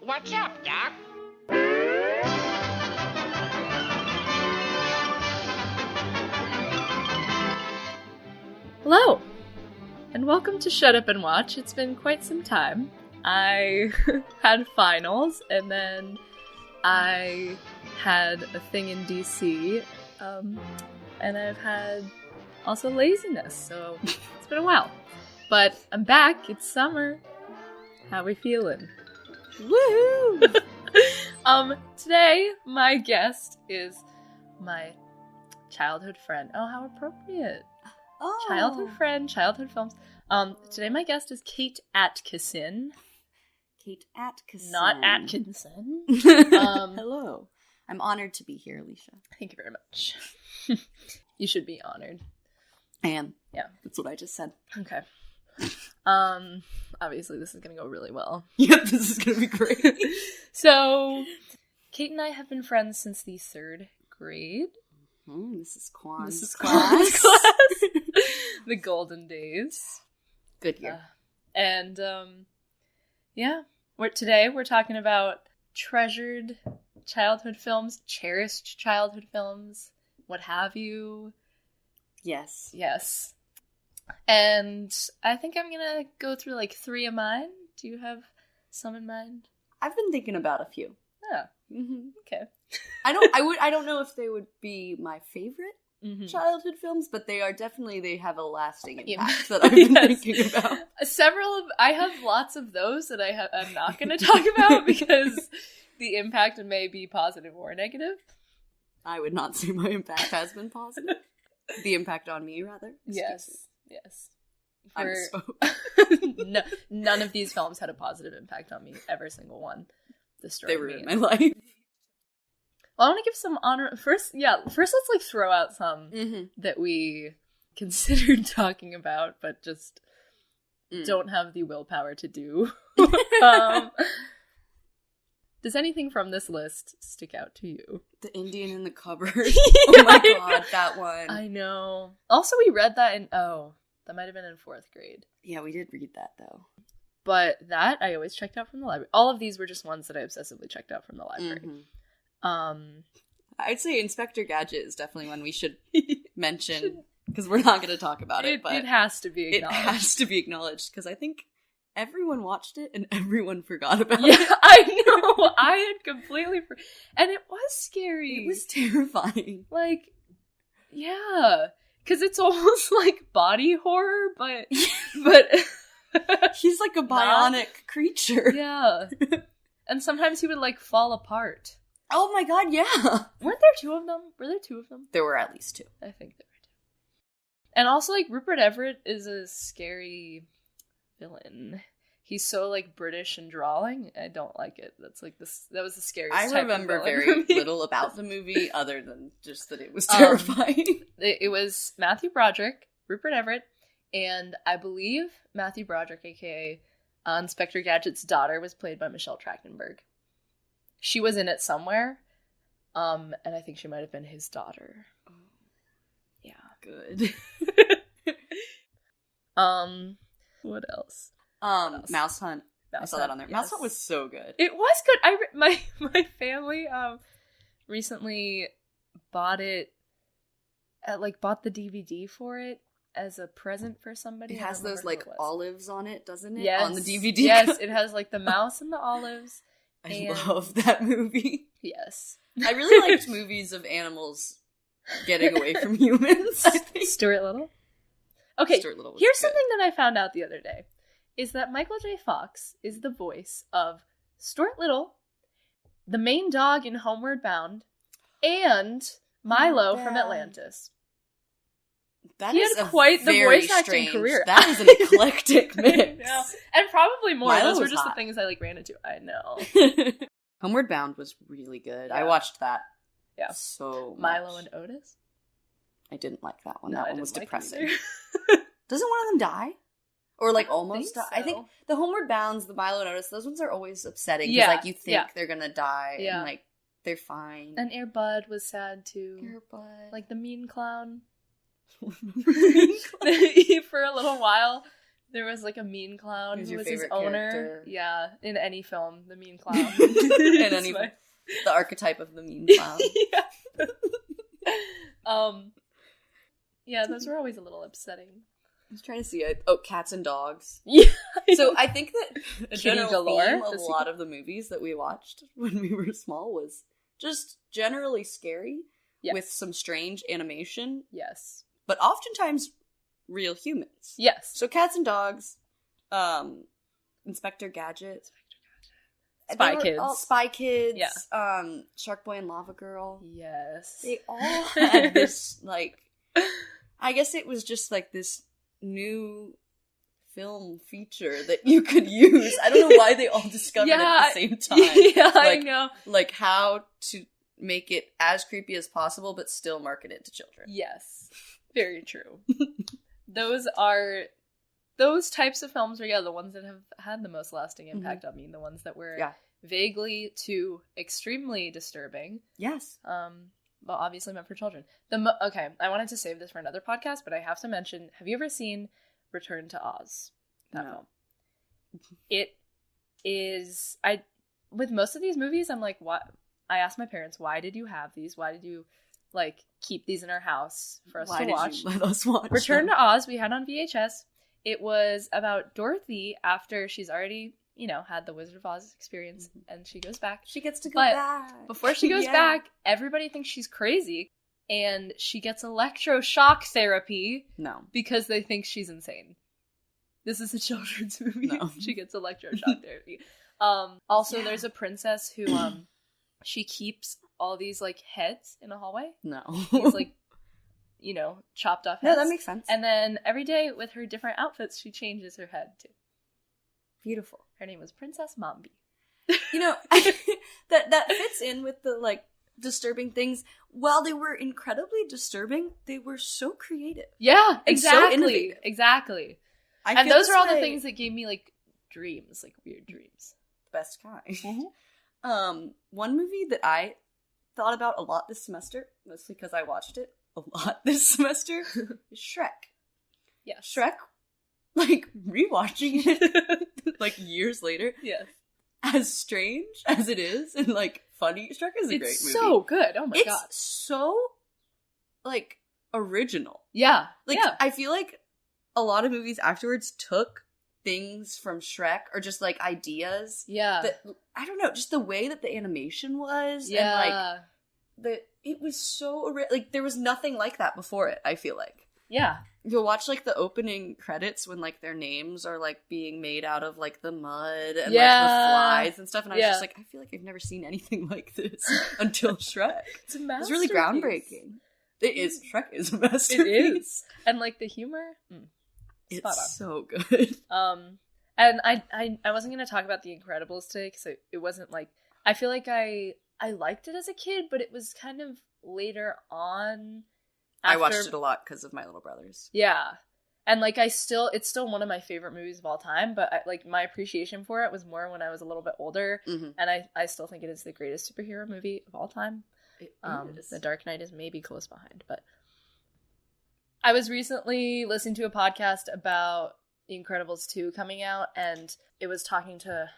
What's up, Doc? Hello, and welcome to Shut Up and Watch. It's been quite some time. I had finals, and then I had a thing in DC, and I've had also laziness, so it's been a while. But I'm back, it's summer. How we feeling? Woohoo! Today, my guest is my childhood friend. Oh, how appropriate. Oh. Childhood friend, childhood films. Today my guest is Kate Atkinson. Kate Atkinson. Not Atkinson. Hello. I'm honored to be here, Alicia. Thank you very much. You should be honored. I am. Yeah. That's what I just said. Okay. Obviously this is gonna go really well. Yep, this is gonna be great. So, Kate and I have been friends since the 3rd grade. Mrs. Kwan's class. The golden days. Good year. And yeah. Today we're talking about treasured childhood films, cherished childhood films, what have you. Yes. Yes. And I think I'm gonna go through like 3 of mine. Do you have some in mind? I've been thinking about a few. Oh. Okay. I don't know if they would be my favorite childhood films, but they have a lasting impact that I've been thinking about. I have lots of those that I'm not going to talk about because the impact may be positive or negative. I would not say my impact has been positive. The impact on me, rather. Yes. I misspoke. No, none of these films had a positive impact on me. Every single one. They ruined my life. Well, I want to give some honor. First, let's like throw out some that we considered talking about, but just don't have the willpower to do. Does anything from this list stick out to you? The Indian in the cupboard. Oh my god, that one. I know. Also, we read that that might have been in 4th grade. Yeah, we did read that though. But that I always checked out from the library. All of these were just ones that I obsessively checked out from the library. I'd say Inspector Gadget is definitely one we should mention because we're not going to talk about it, but it has to be acknowledged. It has to be acknowledged because I think everyone watched it and everyone forgot about it. Yeah, I know. I had completely and it was scary. It was terrifying. Like, yeah, because it's almost like body horror, but he's like a bionic creature. Yeah. And sometimes he would like fall apart. Oh my god, yeah. Weren't there 2 of them? Were there 2 of them? There were at least 2. I think there were 2. And also, like, Rupert Everett is a scary villain. He's so, like, British and drawling. I don't like it. That's like this. That was the scariest I type remember of villain very for me. little about the movie other than just that it was terrifying. It was Matthew Broderick, Rupert Everett, and I believe Matthew Broderick, aka Inspector Gadget's daughter, was played by Michelle Trachtenberg. She was in it somewhere, and I think she might have been his daughter. Oh. Yeah. Good. What else? Mouse Hunt. I saw that on there. Yes. Mouse Hunt was so good. It was good. My family recently bought it, bought the DVD for it as a present for somebody. It has those like olives on it, doesn't it? Yes. On the DVD. Yes, it has like the mouse and the olives. I love that movie. Yes. I really liked movies of animals getting away from humans, I think. Stuart Little? Okay, Stuart Little was here's good. something that I found out the other day, is that Michael J. Fox is the voice of Stuart Little, the main dog in Homeward Bound, and Milo from Atlantis. He had quite the voice acting career. That was an eclectic mix. Yeah. And probably more. Milo Those were was just hot. the things I ran into. I know. Homeward Bound was really good. Yeah. I watched that. Yeah. So much. Milo and Otis? I didn't like that one. No, That I one was didn't like depressing. either. Doesn't one of them die? Or like I don't almost die? think I think so. the Homeward Bounds, the Milo and Otis, those ones are always upsetting. Because Yeah, like you think yeah. they're gonna die Yeah. and like they're fine. And Air Bud was sad too. Air Bud. Like the mean clown. For a little while, There was like a mean clown Who's who your was his favorite owner. character? Yeah, in any film, the mean clown. In any the archetype of the mean clown. Yeah, those were always a little upsetting. I was trying to see it. Oh, Cats and Dogs. Yeah. So I think that a general Galore, theme of a lot of the movies that we watched when we were small was just generally scary with some strange animation. Yes. But oftentimes real humans. Yes. So Cats and Dogs, Inspector Gadget. Spy Kids. Spy Kids. Yeah. Shark Boy and Lava Girl. Yes. They all had this, like, I guess it was just like this new film feature that you could use. I don't know why they all discovered it at the same time. Yeah, I know. Like how to make it as creepy as possible, but still market it to children. Yes. Very true. Those types of films are, the ones that have had the most lasting impact on me. The ones that were vaguely to extremely disturbing. Yes. But obviously meant for children. Okay, I wanted to save this for another podcast, but I have to mention, have you ever seen Return to Oz? That film. It is, with most of these movies, I'm like, what? I asked my parents, why did you have these? Why did you, like, keep these in our house for us to watch? Why did you let us watch Return them? to Oz, we had on VHS. It was about Dorothy after she's already, had the Wizard of Oz experience, and she goes back. She gets to go back. Before she goes back, everybody thinks she's crazy, and she gets electroshock therapy. No. Because they think she's insane. This is a children's movie. No. She gets electroshock therapy. Also, there's a princess who, she keeps all these, like, heads in a hallway. No. These, like, chopped off heads. No, that makes sense. And then every day with her different outfits, she changes her head, too. Beautiful. Her name was Princess Mombi. That fits in with the, like, disturbing things. While they were incredibly disturbing, they were so creative. Yeah, exactly. So exactly. And those are all the things that gave me, like, dreams, like weird dreams. Best kind. Mm-hmm. One movie that I thought about a lot this semester, mostly because I watched it a lot this semester, is Shrek. Yeah. Shrek, like, rewatching it, like, years later. Yes. As strange as it is, and, like, funny, Shrek is a great movie. It's so good. Oh my god. It's so, like, original. Yeah. Like, I feel like a lot of movies afterwards took things from Shrek, or just, like, ideas. Yeah. That, I don't know, just the way that the animation was. Yeah. And, like, it was so, like, there was nothing like that before it, I feel like. Yeah. You'll watch, like, the opening credits when, like, their names are, like, being made out of, like, the mud and, like, the flies and stuff. And I was just like, I feel like I've never seen anything like this until Shrek. It's a masterpiece. It's really groundbreaking. It is. Shrek is a masterpiece. It is. And, like, the humor, it's so good. And I wasn't going to talk about The Incredibles today, because it wasn't, like, I feel like I liked it as a kid, but it was kind of later on. I watched it a lot because of my little brothers. Yeah. And, like, it's still one of my favorite movies of all time, but, my appreciation for it was more when I was a little bit older, and I still think it is the greatest superhero movie of all time. It is. The Dark Knight is maybe close behind, but I was recently listening to a podcast about The Incredibles 2 coming out, and it was talking to,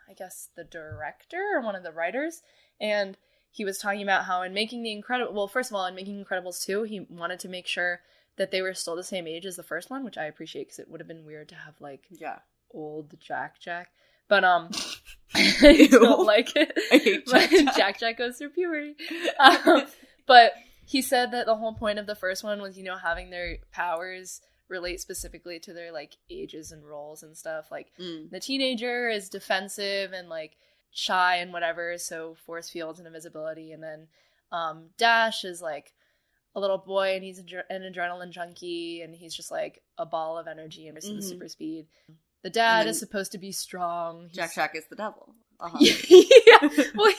I guess, the director or one of the writers, and he was talking about how in making first of all, in making Incredibles 2, he wanted to make sure that they were still the same age as the first one, which I appreciate, because it would have been weird to have, like, old Jack. But, I don't like it. I hate Jack goes through puberty. But he said that the whole point of the first one was, having their powers relate specifically to their, like, ages and roles and stuff. Like, the teenager is defensive and, like, shy and whatever, so force fields and invisibility, and then Dash is, like, a little boy, and he's an adrenaline junkie, and he's just, like, a ball of energy and the super speed. The dad is supposed to be strong. Jack is the devil. Yeah, well,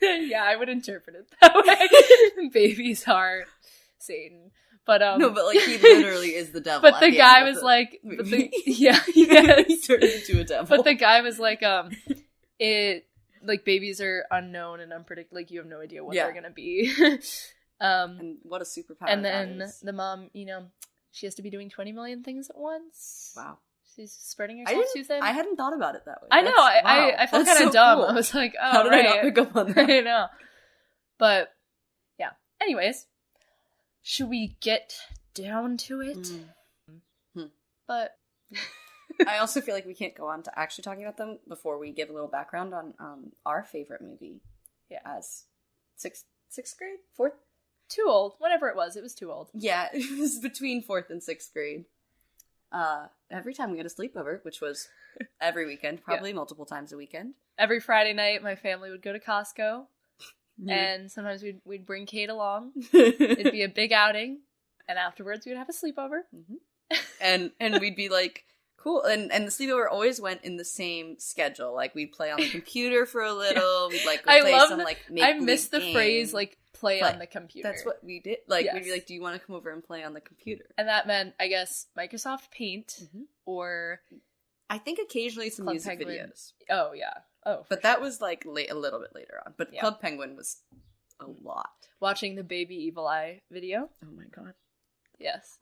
yeah, I would interpret it that way. Baby's heart, Satan. But no, but, like, he literally is the devil. But the guy was like, he turned into a devil. But the guy was like, like, babies are unknown and unpredictable. Like, you have no idea what they're gonna be. And what a superpower! And then the mom, she has to be doing 20 million things at once. Wow. She's spreading herself too thin. I hadn't thought about it that way. I know. I felt kind of dumb. Cool. I was like, oh, how did I not pick up on that? I know. But, yeah. Anyways, should we get down to it? But... I also feel like we can't go on to actually talking about them before we give a little background on our favorite movie. Yeah. As sixth grade? Fourth? Too old. Whatever it was too old. Yeah, it was between 4th and 6th grade. Every time we had a sleepover, which was every weekend, probably multiple times a weekend. Every Friday night, my family would go to Costco, and sometimes we'd bring Kate along. It'd be a big outing, and afterwards we'd have a sleepover. And we'd be like, cool. And the sleepover always went in the same schedule. Like, we'd play on the computer for a little. We'd like go play some like make I miss the phrase like play on the computer. That's what we did. Like, we'd be like, do you want to come over and play on the computer? And that meant, I guess, Microsoft Paint or I think occasionally some Club music Penguin. videos. Oh yeah. Oh, but that was like a little bit later on. But Club Penguin was a lot. Watching the Baby Evil Eye video. Oh my god. Yes.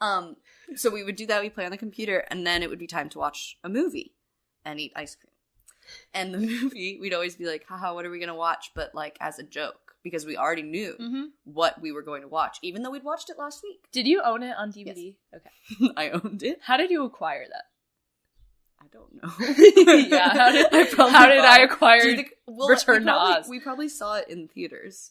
So we would do that. We'd play on the computer, and then it would be time to watch a movie and eat ice cream. And the movie, we'd always be like, haha, what are we going to watch? But like as a joke, because we already knew what we were going to watch, even though we'd watched it last week. Did you own it on DVD? Yes. Okay. I owned it. How did you acquire that? I don't know. Yeah, how did I acquire Return to Oz? We probably saw it in theaters.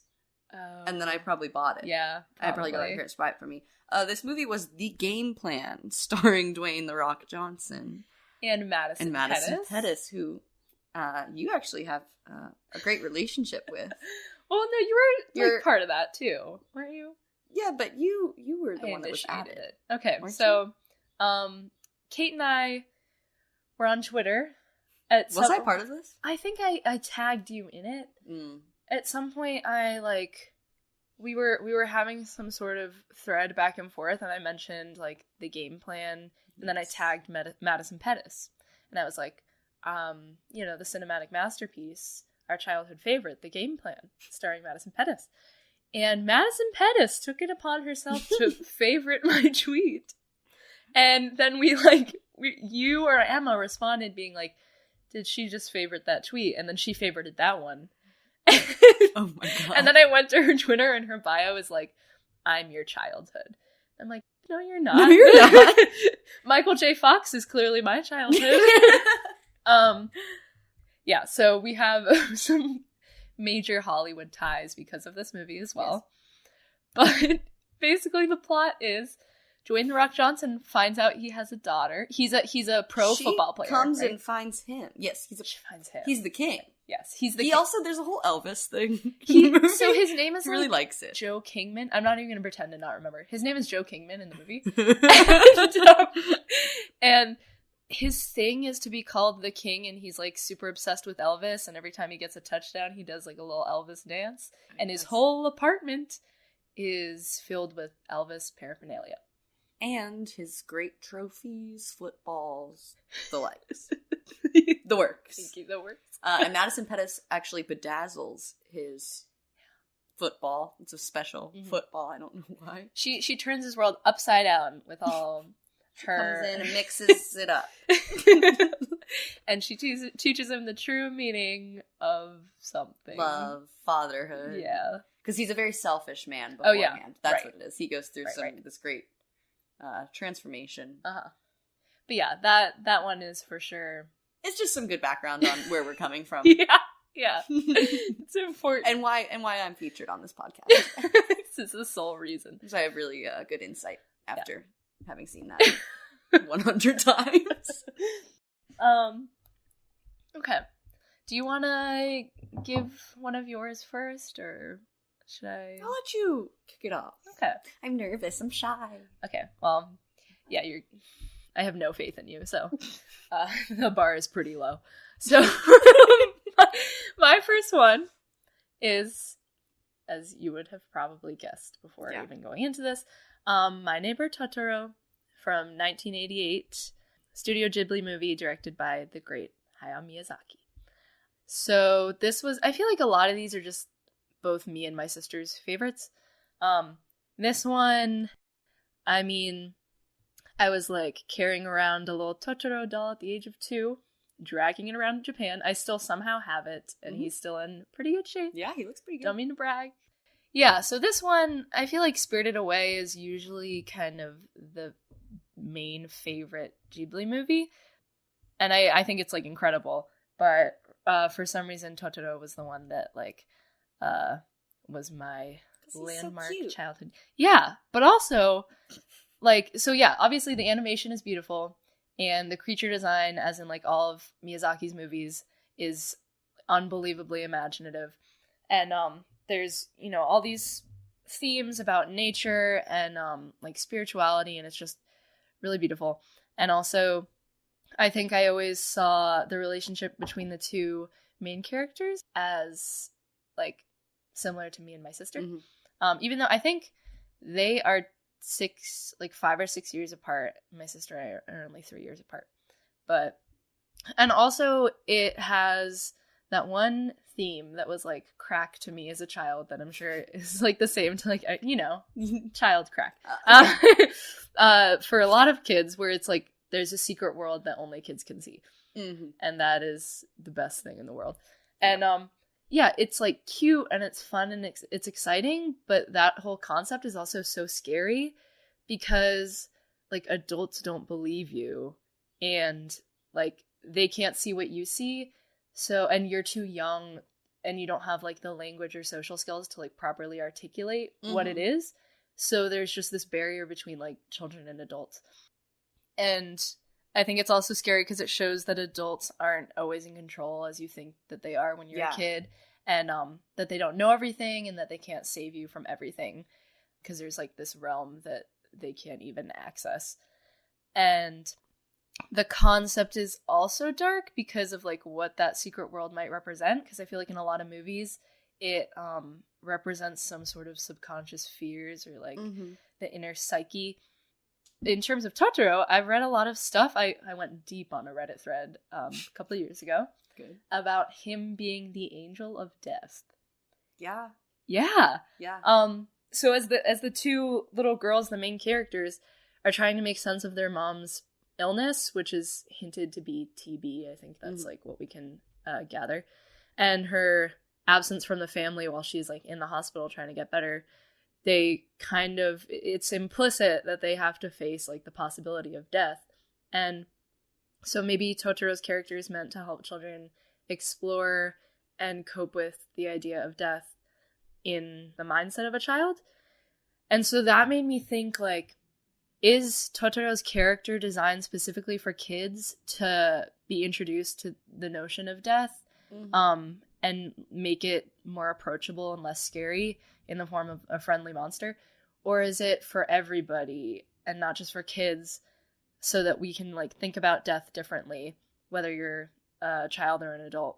Oh. And then I probably bought it. Yeah, I probably got my parents to buy it for me. This movie was The Game Plan, starring Dwayne "The Rock" Johnson. And Madison Pettis, who you actually have a great relationship with. Well, no, you're like part of that too, weren't you? Yeah, but you were the one that was added it. Okay, so Kate and I were on Twitter. Was I part of this? I think I tagged you in it. At some point, we were having some sort of thread back and forth, and I mentioned like The Game Plan, and then I tagged Madison Pettis, and I was like, the cinematic masterpiece, our childhood favorite, The Game Plan, starring Madison Pettis, and Madison Pettis took it upon herself to favorite my tweet, and then you or Emma responded being like, did she just favorite that tweet? And then she favorited that one. Oh my god. And then I went to her Twitter and her bio is like, I'm your childhood. I'm like, no, you're not. No, you're not. Michael J. Fox is clearly my childhood. Yeah, so we have some major Hollywood ties because of this movie as well. Yes. But basically the plot is Dwayne "The Rock" Johnson finds out he has a daughter. He's a pro football player. She comes and finds him. Yes, she finds him. He's the king. Yes, he's the king. Also, there's a whole Elvis thing. So his name is he really likes it. Joe Kingman. I'm not even going to pretend to not remember. His name is Joe Kingman in the movie. And his thing is to be called the king, and he's like super obsessed with Elvis, and every time he gets a touchdown, he does like a little Elvis dance. And his whole apartment is filled with Elvis paraphernalia. And his great trophies, footballs, the likes. The works. Thank you, the works. And Madison Pettis actually bedazzles his football. It's a special football. I don't know why. She turns his world upside down with all her... comes in and mixes it up. And she teaches him the true meaning of something. Love, fatherhood. Yeah. Because he's a very selfish man beforehand. Oh, yeah. That's what it is. He goes through this great transformation. Uh-huh. But yeah, that one is for sure. It's just some good background on where we're coming from. Yeah. It's important. And why I'm featured on this podcast. This is the sole reason. Because I have really good insight after having seen that 100 times. Okay. Do you want to give one of yours first, or should I? I'll let you kick it off. Okay. I'm nervous. I'm shy. Okay. Well, yeah, I have no faith in you, so the bar is pretty low. So my first one is, as you would have probably guessed before even going into this, My Neighbor Totoro from 1988, Studio Ghibli movie directed by the great Hayao Miyazaki. So this was, I feel like a lot of these are just both me and my sister's favorites. This one, I mean, I was like carrying around a little Totoro doll at the age of 2, dragging it around Japan. I still somehow have it, and he's still in pretty good shape. Yeah, he looks pretty good. Don't mean to brag. Yeah, so this one, I feel like Spirited Away is usually kind of the main favorite Ghibli movie. And I think it's, like, incredible. But for some reason, Totoro was the one that, like, was my landmark childhood. Yeah, but also, like, so yeah, obviously the animation is beautiful. And the creature design, as in, like, all of Miyazaki's movies, is unbelievably imaginative. And, there's, you know, all these themes about nature and, like, spirituality, and it's just really beautiful. And also, I think I always saw the relationship between the two main characters as, like, similar to me and my sister. Even though I think they are 5 or 6 years apart. My sister and I are only 3 years apart. And also, it has that one theme that was, like, crack to me as a child that I'm sure is, like, the same to, like, you know, child crack. For a lot of kids, where it's, like, there's a secret world that only kids can see. And that is the best thing in the world. And, yeah, it's, like, cute and it's fun and it's exciting, but that whole concept is also so scary because, like, adults don't believe you and, like, they can't see what you see. So, and you're too young and you don't have, like, the language or social skills to, like, properly articulate what it is. So there's just this barrier between, like, children and adults. And I think it's also scary because it shows that adults aren't always in control as you think that they are when you're a kid. And that they don't know everything and that they can't save you from everything. Because there's, like, this realm that they can't even access. And the concept is also dark because of, like, what that secret world might represent. Because I feel like in a lot of movies, it represents some sort of subconscious fears or, like, the inner psyche. In terms of Totoro, I've read a lot of stuff. I went deep on a Reddit thread a couple of years ago about him being the angel of death. Yeah. So as the two little girls, the main characters, are trying to make sense of their mom's illness, which is hinted to be TB. I think that's like what we can gather, and her absence from the family while she's, like, in the hospital trying to get better. They kind of, it's implicit that they have to face, like, the possibility of death. And so maybe Totoro's character is meant to help children explore and cope with the idea of death in the mindset of a child. And so that made me think, like, is Totoro's character designed specifically for kids to be introduced to the notion of death, and make it more approachable and less scary in the form of a friendly monster? Or is it for everybody and not just for kids, so that we can, like, think about death differently, whether you're a child or an adult,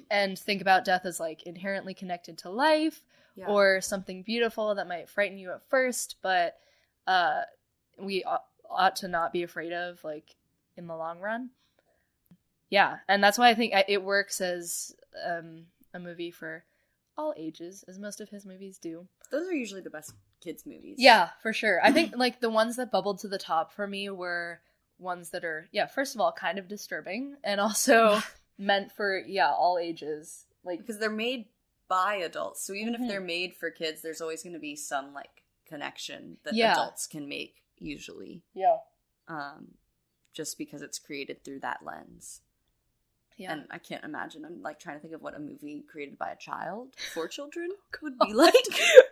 and think about death as, like, inherently connected to life, or something beautiful that might frighten you at first, but we ought to not be afraid of, like, in the long run. Yeah, and that's why I think it works as a movie for all ages, as most of his movies do. Those are usually the best kids' movies. Yeah, for sure. I think, like, the ones that bubbled to the top for me were ones that are, first of all, kind of disturbing, and also meant for, all ages. Like, because they're made by adults, so even if they're made for kids, there's always going to be some, like, connection that adults can make, usually. Yeah. Just because it's created through that lens. Yeah. And I can't imagine. I'm, like, trying to think of what a movie created by a child for children could be like.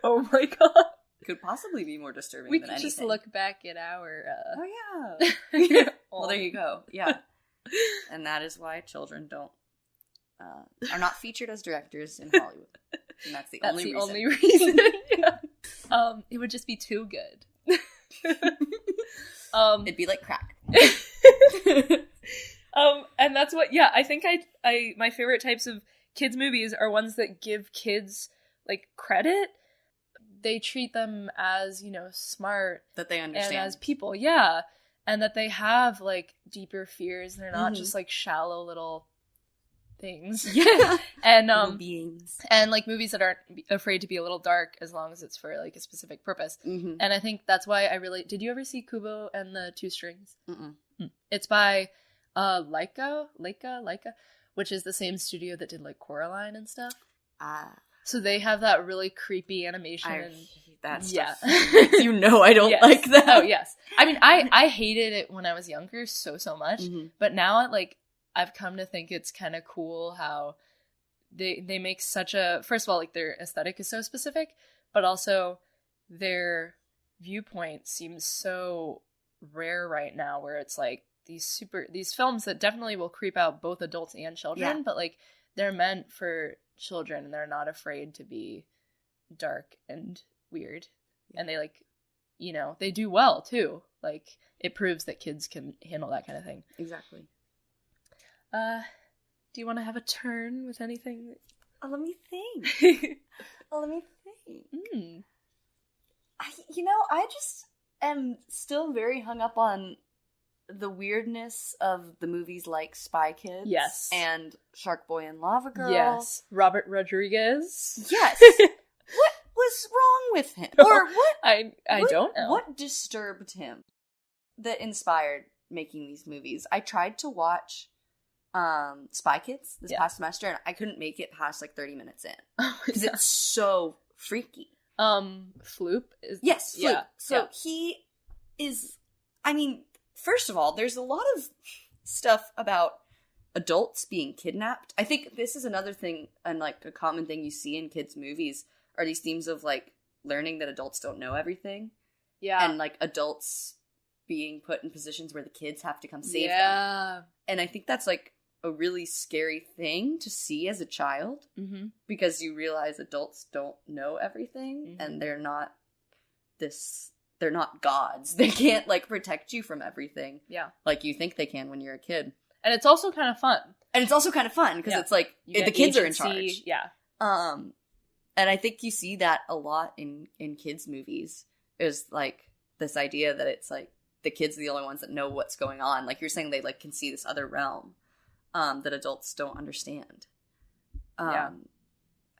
Oh my god. Could possibly be more disturbing we than could anything. Just look back at our... Oh, yeah. Well, there you go. Yeah. And that is why children are not featured as directors in Hollywood. And that's the only reason. Yeah. It would just be too good. It'd be like crack. And that's what, I think I my favorite types of kids movies are ones that give kids, like, credit. They treat them as, smart. That they understand. And as people, and that they have, like, deeper fears. They're not just, like, shallow little things. Yeah. And Little beings. and like movies that aren't afraid to be a little dark as long as it's for like a specific purpose. Mm-hmm. And I think that's why did you ever see Kubo and the Two Strings? Mm-mm. It's by Leica, which is the same studio that did like Coraline and stuff. So they have that really creepy animation. I and hate that yeah. stuff. You know I don't Yes. like that. Oh yes. I mean, I hated it when I was younger so much, Mm-hmm. but now I've come to think it's kind of cool how they make such a, first of all, like their aesthetic is so specific, but also their viewpoint seems so rare right now, where it's like these films that definitely will creep out both adults and children, Yeah. but like they're meant for children and they're not afraid to be dark and weird. And they like, you know, they do well too. Like it proves that kids can handle that kind of thing. Exactly. Do you want to have a turn with anything? Let me think. I just am still very hung up on the weirdness of the movies like Spy Kids. Yes. And Shark Boy and Lava Girl. Yes. Robert Rodriguez. Yes. What was wrong with him? Or what? I don't know. What disturbed him that inspired making these movies? I tried to watch Spy Kids this past semester, and I couldn't make it past like 30 minutes in because it's so freaky. Floop is yes, Floop. Yeah. So he is. I mean, first of all, there's a lot of stuff about adults being kidnapped. I think this is another thing, and like a common thing you see in kids' movies are these themes of like learning that adults don't know everything. Yeah. And like adults being put in positions where the kids have to come save them. And I think that's like a really scary thing to see as a child, because you realize adults don't know everything, and they're not gods. They can't like protect you from everything. Yeah. Like you think they can when you're a kid. And it's also kind of fun. Because it's like the kids are in charge. Yeah. And I think you see that a lot in kids' movies, is like this idea that it's like the kids are the only ones that know what's going on. Like you're saying, they like can see this other realm that adults don't understand. And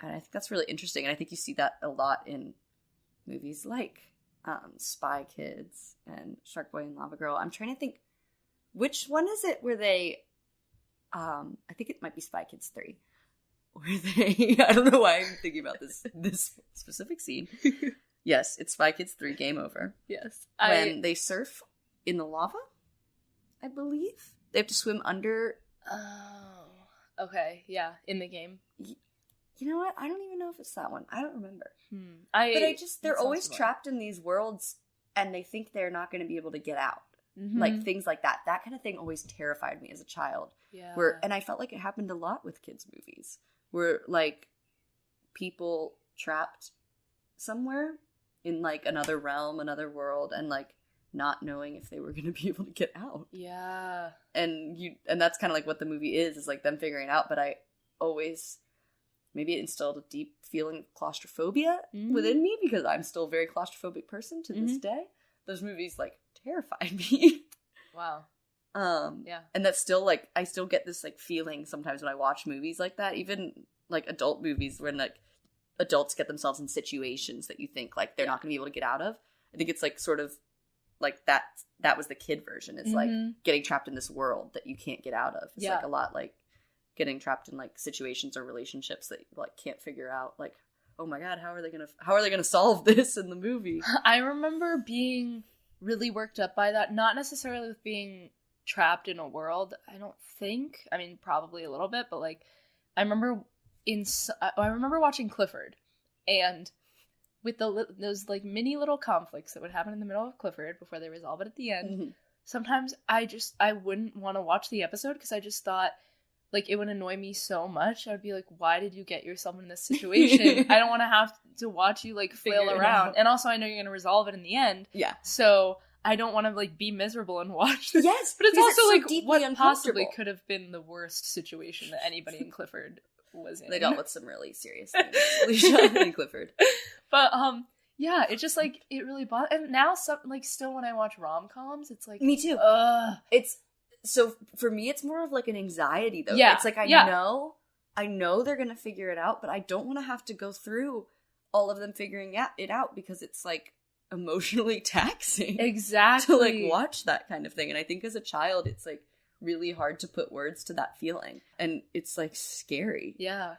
I think that's really interesting. And I think you see that a lot in movies like Spy Kids and Shark Boy and Lava Girl. I'm trying to think, which one is it where they, I think it might be Spy Kids 3. Where they, I don't know why I'm thinking about this specific scene. Yes, it's Spy Kids 3, Game Over. Yes. When they surf in the lava, I believe. They have to swim under. Oh, okay. Yeah, in the game. You know what? I don't even know if it's that one. I don't remember. They're always trapped in these worlds, and they think they're not going to be able to get out. Like things like that. That kind of thing always terrified me as a child. Yeah. And I felt like it happened a lot with kids' movies, where like people trapped somewhere in like another realm, another world, and like not knowing if they were going to be able to get out. Yeah. And that's kind of like what the movie is like them figuring it out. But I always, maybe it instilled a deep feeling of claustrophobia within me, because I'm still a very claustrophobic person to this day. Those movies like terrified me. Wow. Yeah. And that's still like, I still get this like feeling sometimes when I watch movies like that, even like adult movies when like adults get themselves in situations that you think like they're not going to be able to get out of. I think it's like sort of like that was the kid version. It's like getting trapped in this world that you can't get out of. It's like a lot like getting trapped in like situations or relationships that you like can't figure out, like, oh my god, how are they gonna solve this in the movie? I remember being really worked up by that, not necessarily with being trapped in a world, I don't think. I mean, probably a little bit, but like I remember watching Clifford, and with those like mini little conflicts that would happen in the middle of Clifford before they resolve it at the end. Sometimes I wouldn't want to watch the episode because I just thought like it would annoy me so much. I would be like, why did you get yourself in this situation? I don't want to have to watch you like flail around. And also I know you're going to resolve it in the end. Yeah. So I don't want to like be miserable and watch this. Yes. But it's also like what possibly could have been the worst situation that anybody in Clifford was in. They dealt with some really serious things, Alicia and Clifford. But yeah, it just like it really bothers. And now, still when I watch rom-coms, it's like me too. so for me, it's more of like an anxiety, though. Yeah. It's like, I know they're going to figure it out, but I don't want to have to go through all of them figuring it out because it's like emotionally taxing. Exactly. To like watch that kind of thing. And I think as a child, it's like really hard to put words to that feeling. And it's like scary. Yeah.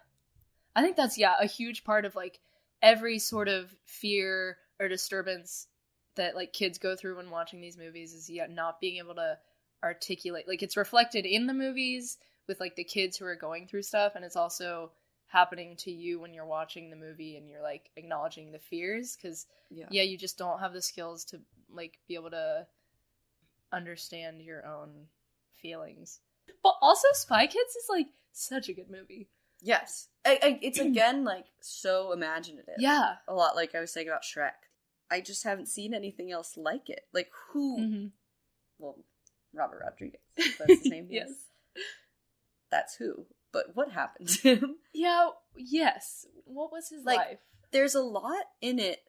I think that's, a huge part of like every sort of fear or disturbance that like kids go through when watching these movies is not being able to articulate. Like it's reflected in the movies with like the kids who are going through stuff, and it's also happening to you when you're watching the movie and you're like acknowledging the fears because you just don't have the skills to like be able to understand your own feelings. But also Spy Kids is like such a good movie. Yes. It's again like so imaginative. Yeah. A lot like I was saying about Shrek. I just haven't seen anything else like it. Like who well, Robert Rodriguez. That's his name. Yes. That's who. But what happened to him? Yeah, yes. What was his life? There's a lot in it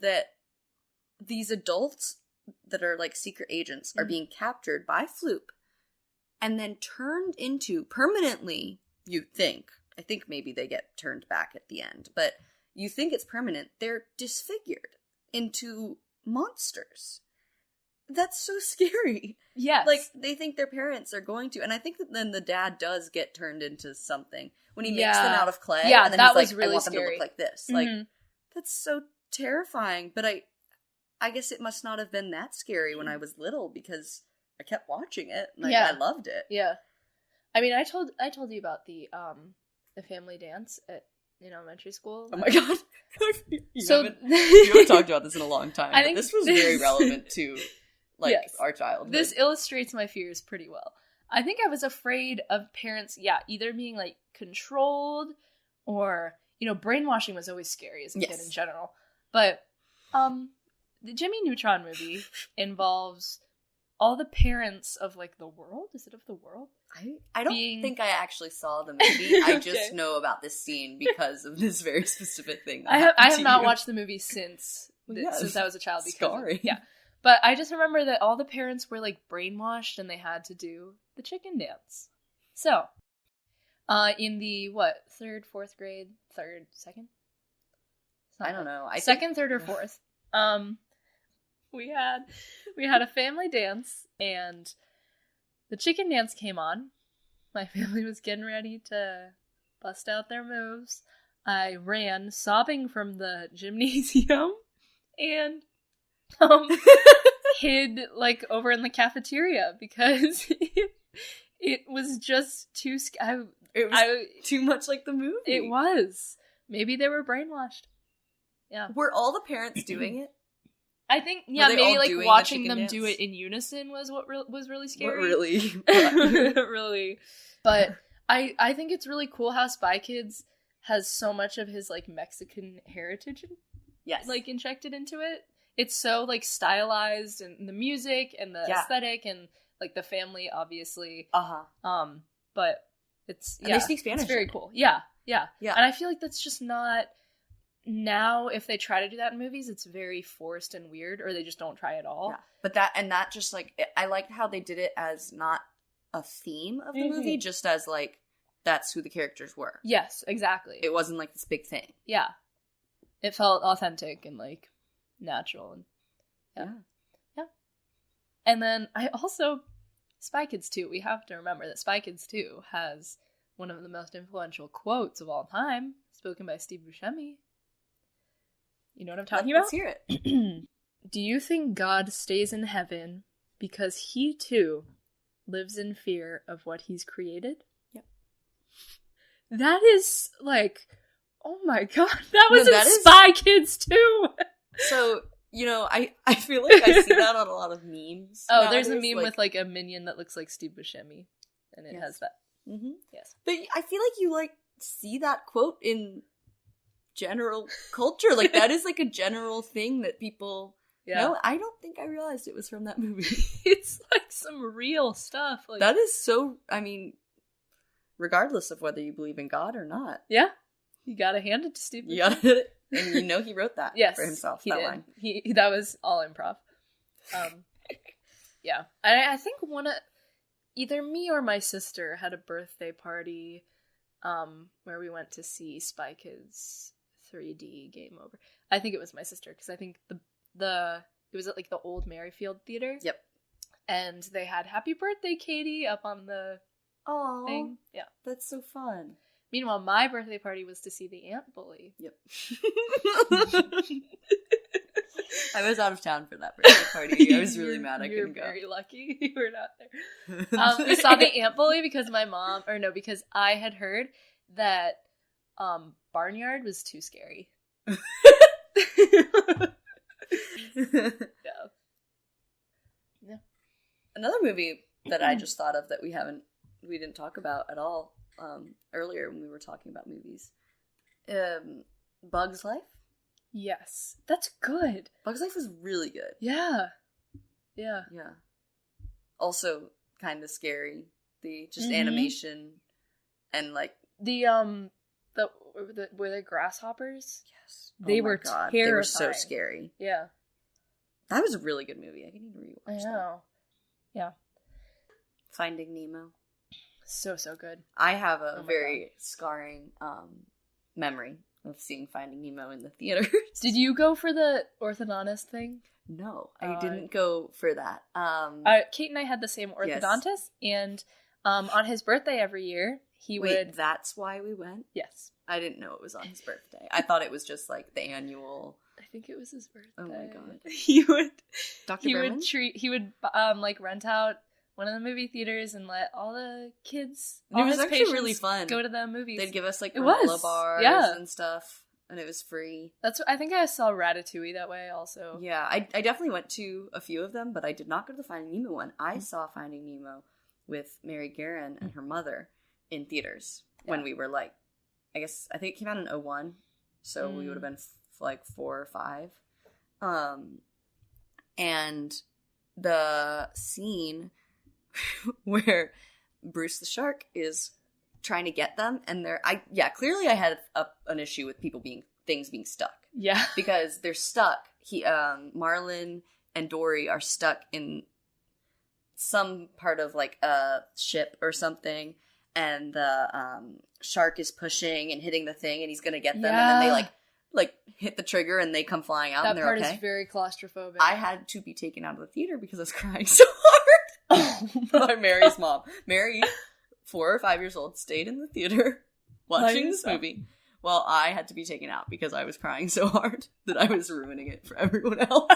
that these adults that are like secret agents are being captured by Floop and then turned into permanently, you think. I think maybe they get turned back at the end, but you think it's permanent. They're disfigured into monsters. That's so scary. Yes. Like, they think their parents are going to, and I think that then the dad does get turned into something when he makes them out of clay. Yeah, and then that he's was like, really I want scary. them to look like this. Like, that's so terrifying. But I guess it must not have been that scary when I was little because I kept watching it. And I loved it. Yeah. I mean, I told you about the family dance in elementary school. Oh my god. you haven't talked about this in a long time. I think this was very relevant to our childhood. This illustrates my fears pretty well. I think I was afraid of parents, either being like controlled or, brainwashing was always scary as a kid in general. But the Jimmy Neutron movie involves all the parents of like the world. Is it of the world? I don't think I actually saw the movie. I just know about this scene because of this very specific thing. I have not watched the movie since I was a child. Sorry. But I just remember that all the parents were like brainwashed and they had to do the chicken dance. So, in the third, fourth grade, second? I don't know. Second, third, or fourth. We had a family dance and the chicken dance came on. My family was getting ready to bust out their moves. I ran sobbing from the gymnasium and hid like over in the cafeteria because it was just too too much like the movie. It was. Maybe they were brainwashed. Yeah. Were all the parents doing it? I think, maybe like watching them do it in unison was what was really scary. Really? Really. But I think it's really cool how Spy Kids has so much of his like Mexican heritage like injected into it. It's so like stylized and the music and the aesthetic and like the family obviously. But it's and they speak Spanish. It's very cool. Yeah. And I feel like that's just not now. If they try to do that in movies, it's very forced and weird, or they just don't try at all. Yeah. But that just like I liked how they did it as not a theme of the movie, just as like that's who the characters were. Yes, exactly. It wasn't like this big thing. Yeah. It felt authentic and like natural and yeah. And then I also Spy Kids 2, we have to remember that Spy Kids 2 has one of the most influential quotes of all time, spoken by Steve Buscemi. You know what I'm talking about? Let's hear it. Do you think God stays in heaven because he too lives in fear of what he's created? Yep. That is like, oh my god, that was in Spy Kids 2! So, I feel like I see that on a lot of memes. Oh, there's a meme with like a minion that looks like Steve Buscemi, and it has that. Mm-hmm. Yes. But I feel like you like see that quote in general culture. Like that is like a general thing that people know. I don't think I realized it was from that movie. It's like some real stuff. Like that is so, regardless of whether you believe in God or not. Yeah. You gotta hand it to Steve Buscemi. Yeah. And he wrote that for himself. He that did. line. That was all improv. Yeah. I think either me or my sister had a birthday party where we went to see Spy Kids 3D Game Over. I think it was my sister, because I think it was at like the old Merrifield Theater. Yep. And they had Happy Birthday, Katie up on the thing. Yeah. That's so fun. Meanwhile, my birthday party was to see The Ant Bully. Yep. I was out of town for that birthday party. I was really mad I couldn't go. You're very lucky you were not there. We saw The Ant Bully because because I had heard that Barnyard was too scary. Yeah. Another movie that I just thought of that we didn't talk about at all earlier when we were talking about movies. Bug's Life? Yes. That's good. Bug's Life was really good. Yeah. Yeah. Yeah. Also kind of scary. The just Mhm. animation and like were they grasshoppers? yes. They my were God. terrifying. They were so scary. Yeah. That was a really good movie. I need to rewatch I that. know. Yeah. Finding Nemo. So good. I have Oh a my very scarring memory of seeing Finding Nemo in the theaters. Did you go for the orthodontist thing? No, I didn't go for that. Kate and I had the same orthodontist, and on his birthday every year, he would... That's why we went? Yes. I didn't know it was on his birthday. I thought it was just like the annual... I think it was his birthday. Oh my God. He would... Dr. He Berman? would like rent out one of the movie theaters and let all the kids, It all was his actually patients really fun. go to the movies. They'd give us like It granola was. bars Yeah. and stuff, and it was free. I think I saw Ratatouille that way also. Yeah, I definitely went to a few of them, but I did not go to the Finding Nemo one. I saw Finding Nemo with Mary Guerin and her mother in theaters when we were like, I think it came out in 2001, so we would have been like 4 or 5. And the scene where Bruce the shark is trying to get them, and clearly I had an issue with things being stuck. Yeah. Because they're stuck. Marlin and Dory are stuck in some part of like a ship or something, and the shark is pushing and hitting the thing, and he's gonna get them, and then they like hit the trigger and they come flying out, and That they're part okay. is very claustrophobic. I had to be taken out of the theater because I was crying so hard. By Mary's mom. Mary, 4 or 5 years old, stayed in the theater watching this movie, while I had to be taken out because I was crying so hard that I was ruining it for everyone else.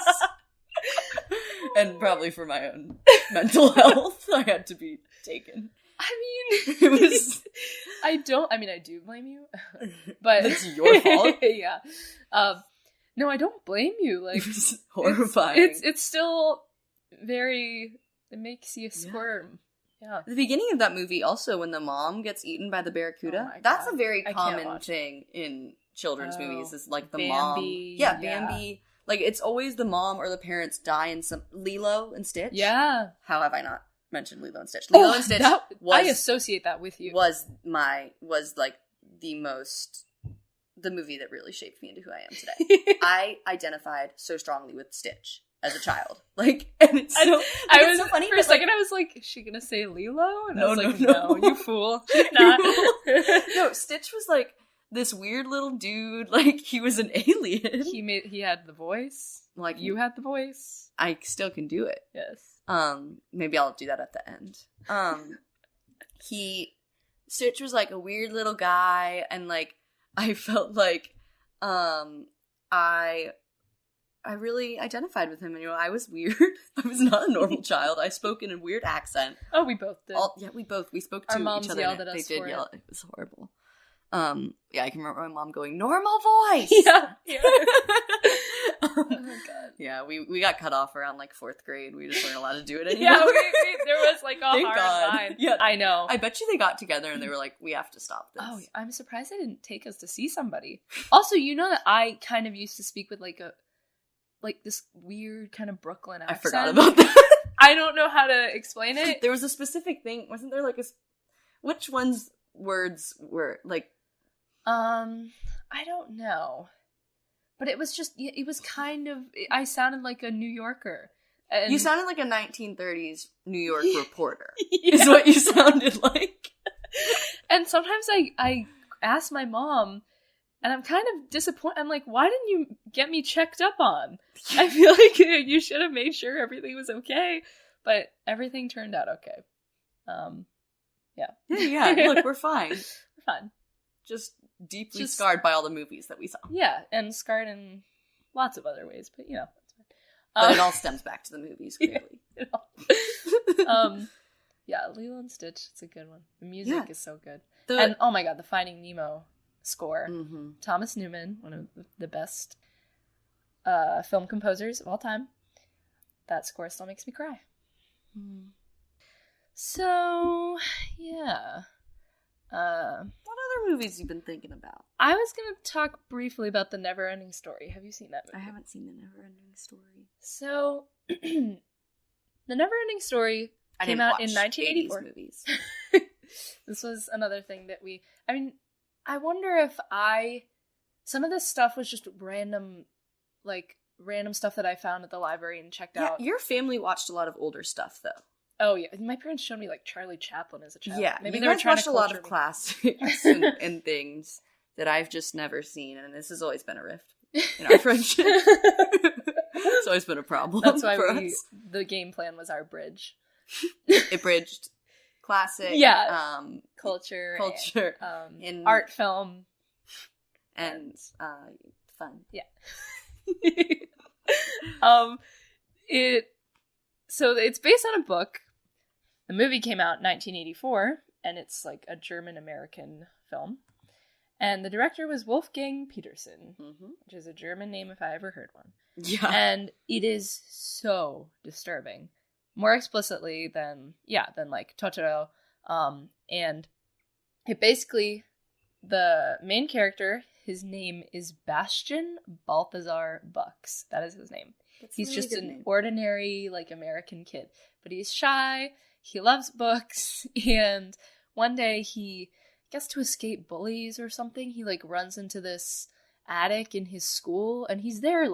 And probably for my own mental health, I had to be taken. I mean, It was... I do blame you, but it's your fault. Yeah. No, I don't blame you. Like, It was horrifying. It's still very. It makes you squirm. Yeah. The beginning of that movie, also, when the mom gets eaten by the barracuda, Oh my that's God. a very I can't common watch thing in children's movies. Is like the Bambi, mom, yeah. Bambi. Like it's always the mom or the parents die in some Lilo and Stitch. Yeah. How have I not mentioned Lilo and Stitch? Lilo and Stitch I associate that with you. was like the movie that really shaped me into who I am today. I identified so strongly with Stitch as a child. Like, and it's so funny for a second. I was like, "Is she gonna say Lilo?" And I was like, no. "No, you fool! She's not." No, Stitch was like this weird little dude. Like he was an alien. He had the voice. Like You had the voice. I still can do it. Yes. Maybe I'll do that at the end. Stitch was like a weird little guy, and like I felt like I really identified with him, and I was weird. I was not a normal child. I spoke in a weird accent. Oh, we both did. We spoke to Our moms each other. yelled at us They did for yell. it. It was horrible. I can remember my mom going, "Normal voice." Yeah. Oh my God. Yeah, we got cut off around like 4th grade. We just weren't allowed to do it anymore. Yeah, there was like a Thank hard God. line. Yeah. I know. I bet you they got together and they were like, "We have to stop this." Oh, I'm surprised they didn't take us to see somebody. Also, you know that I kind of used to speak with like this weird kind of Brooklyn accent. I forgot about that. I don't know how to explain it. There was a specific thing, wasn't there? Like which one's words were like? I don't know, but it was kind of. I sounded like a New Yorker. And You sounded like a 1930s New York reporter, Yeah. is what you sounded like. And sometimes I ask my mom, and I'm kind of disappointed. I'm like, why didn't you get me checked up on? I feel like you should have made sure everything was okay. But everything turned out okay. Yeah. Yeah, look, we're fine. We're fine. Just deeply scarred by all the movies that we saw. Yeah, and scarred in lots of other ways, but that's fine. But it all stems back to the movies, clearly. Yeah, Lilo and Stitch, it's a good one. The music is so good. And oh my god, the Finding Nemo score. Mm-hmm. Thomas Newman, one of the best film composers of all time. That score still makes me cry. Mm. So, yeah. What other movies you've been thinking about? I was going to talk briefly about The Never-Ending Story. Have you seen that movie? I haven't seen The Never-Ending Story. So, The Never-Ending Story came out in 1984. Movies. This was another thing that I wonder if some of this stuff was just random stuff that I found at the library and checked out. Your family watched a lot of older stuff, though. Oh, yeah. My parents showed me, Charlie Chaplin as a child. Yeah, maybe you they were guys trying watched to a lot of me. classics and things that I've just never seen, and this has always been a rift in our friendship. It's always been a problem. That's why for us. The game plan was our bridge. It bridged classic, culture, and art, film, and fun. Yeah. So it's based on a book. The movie came out in 1984, and it's a German-American film. And the director was Wolfgang Petersen, which is a German name if I ever heard one. Yeah. And it is so disturbing. More explicitly than Totoro. And it basically, the main character, his name is Bastian Balthazar Bucks. That is his name. He's just an ordinary, American kid. But he's shy, he loves books, and one day he gets to escape bullies or something. He, runs into this attic in his school, and he's there,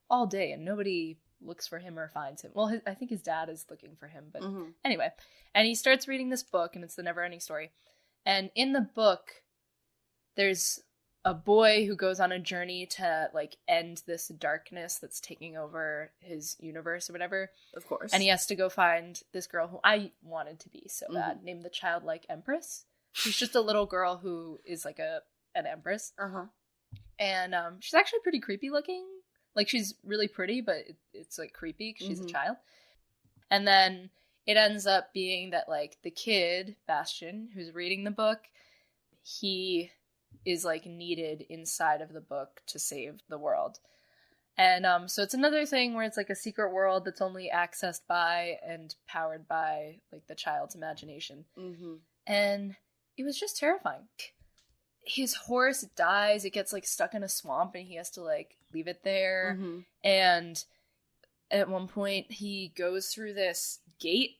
all day, and nobody looks for him or finds him. Well, I think his dad is looking for him, but anyway. And he starts reading this book, and it's The Never-Ending Story. And in the book, there's a boy who goes on a journey to end this darkness that's taking over his universe or whatever. Of course. And he has to go find this girl who I wanted to be so bad, named the Childlike Empress. She's just a little girl who is an empress. And she's actually pretty creepy looking. She's really pretty, but it's creepy because she's a child. And then it ends up being that the kid, Bastian, who's reading the book, he is needed inside of the book to save the world. And so it's another thing where it's a secret world that's only accessed by and powered by the child's imagination. And it was just terrifying. His horse dies, it gets stuck in a swamp, and he has to leave it there. And at one point he goes through this gate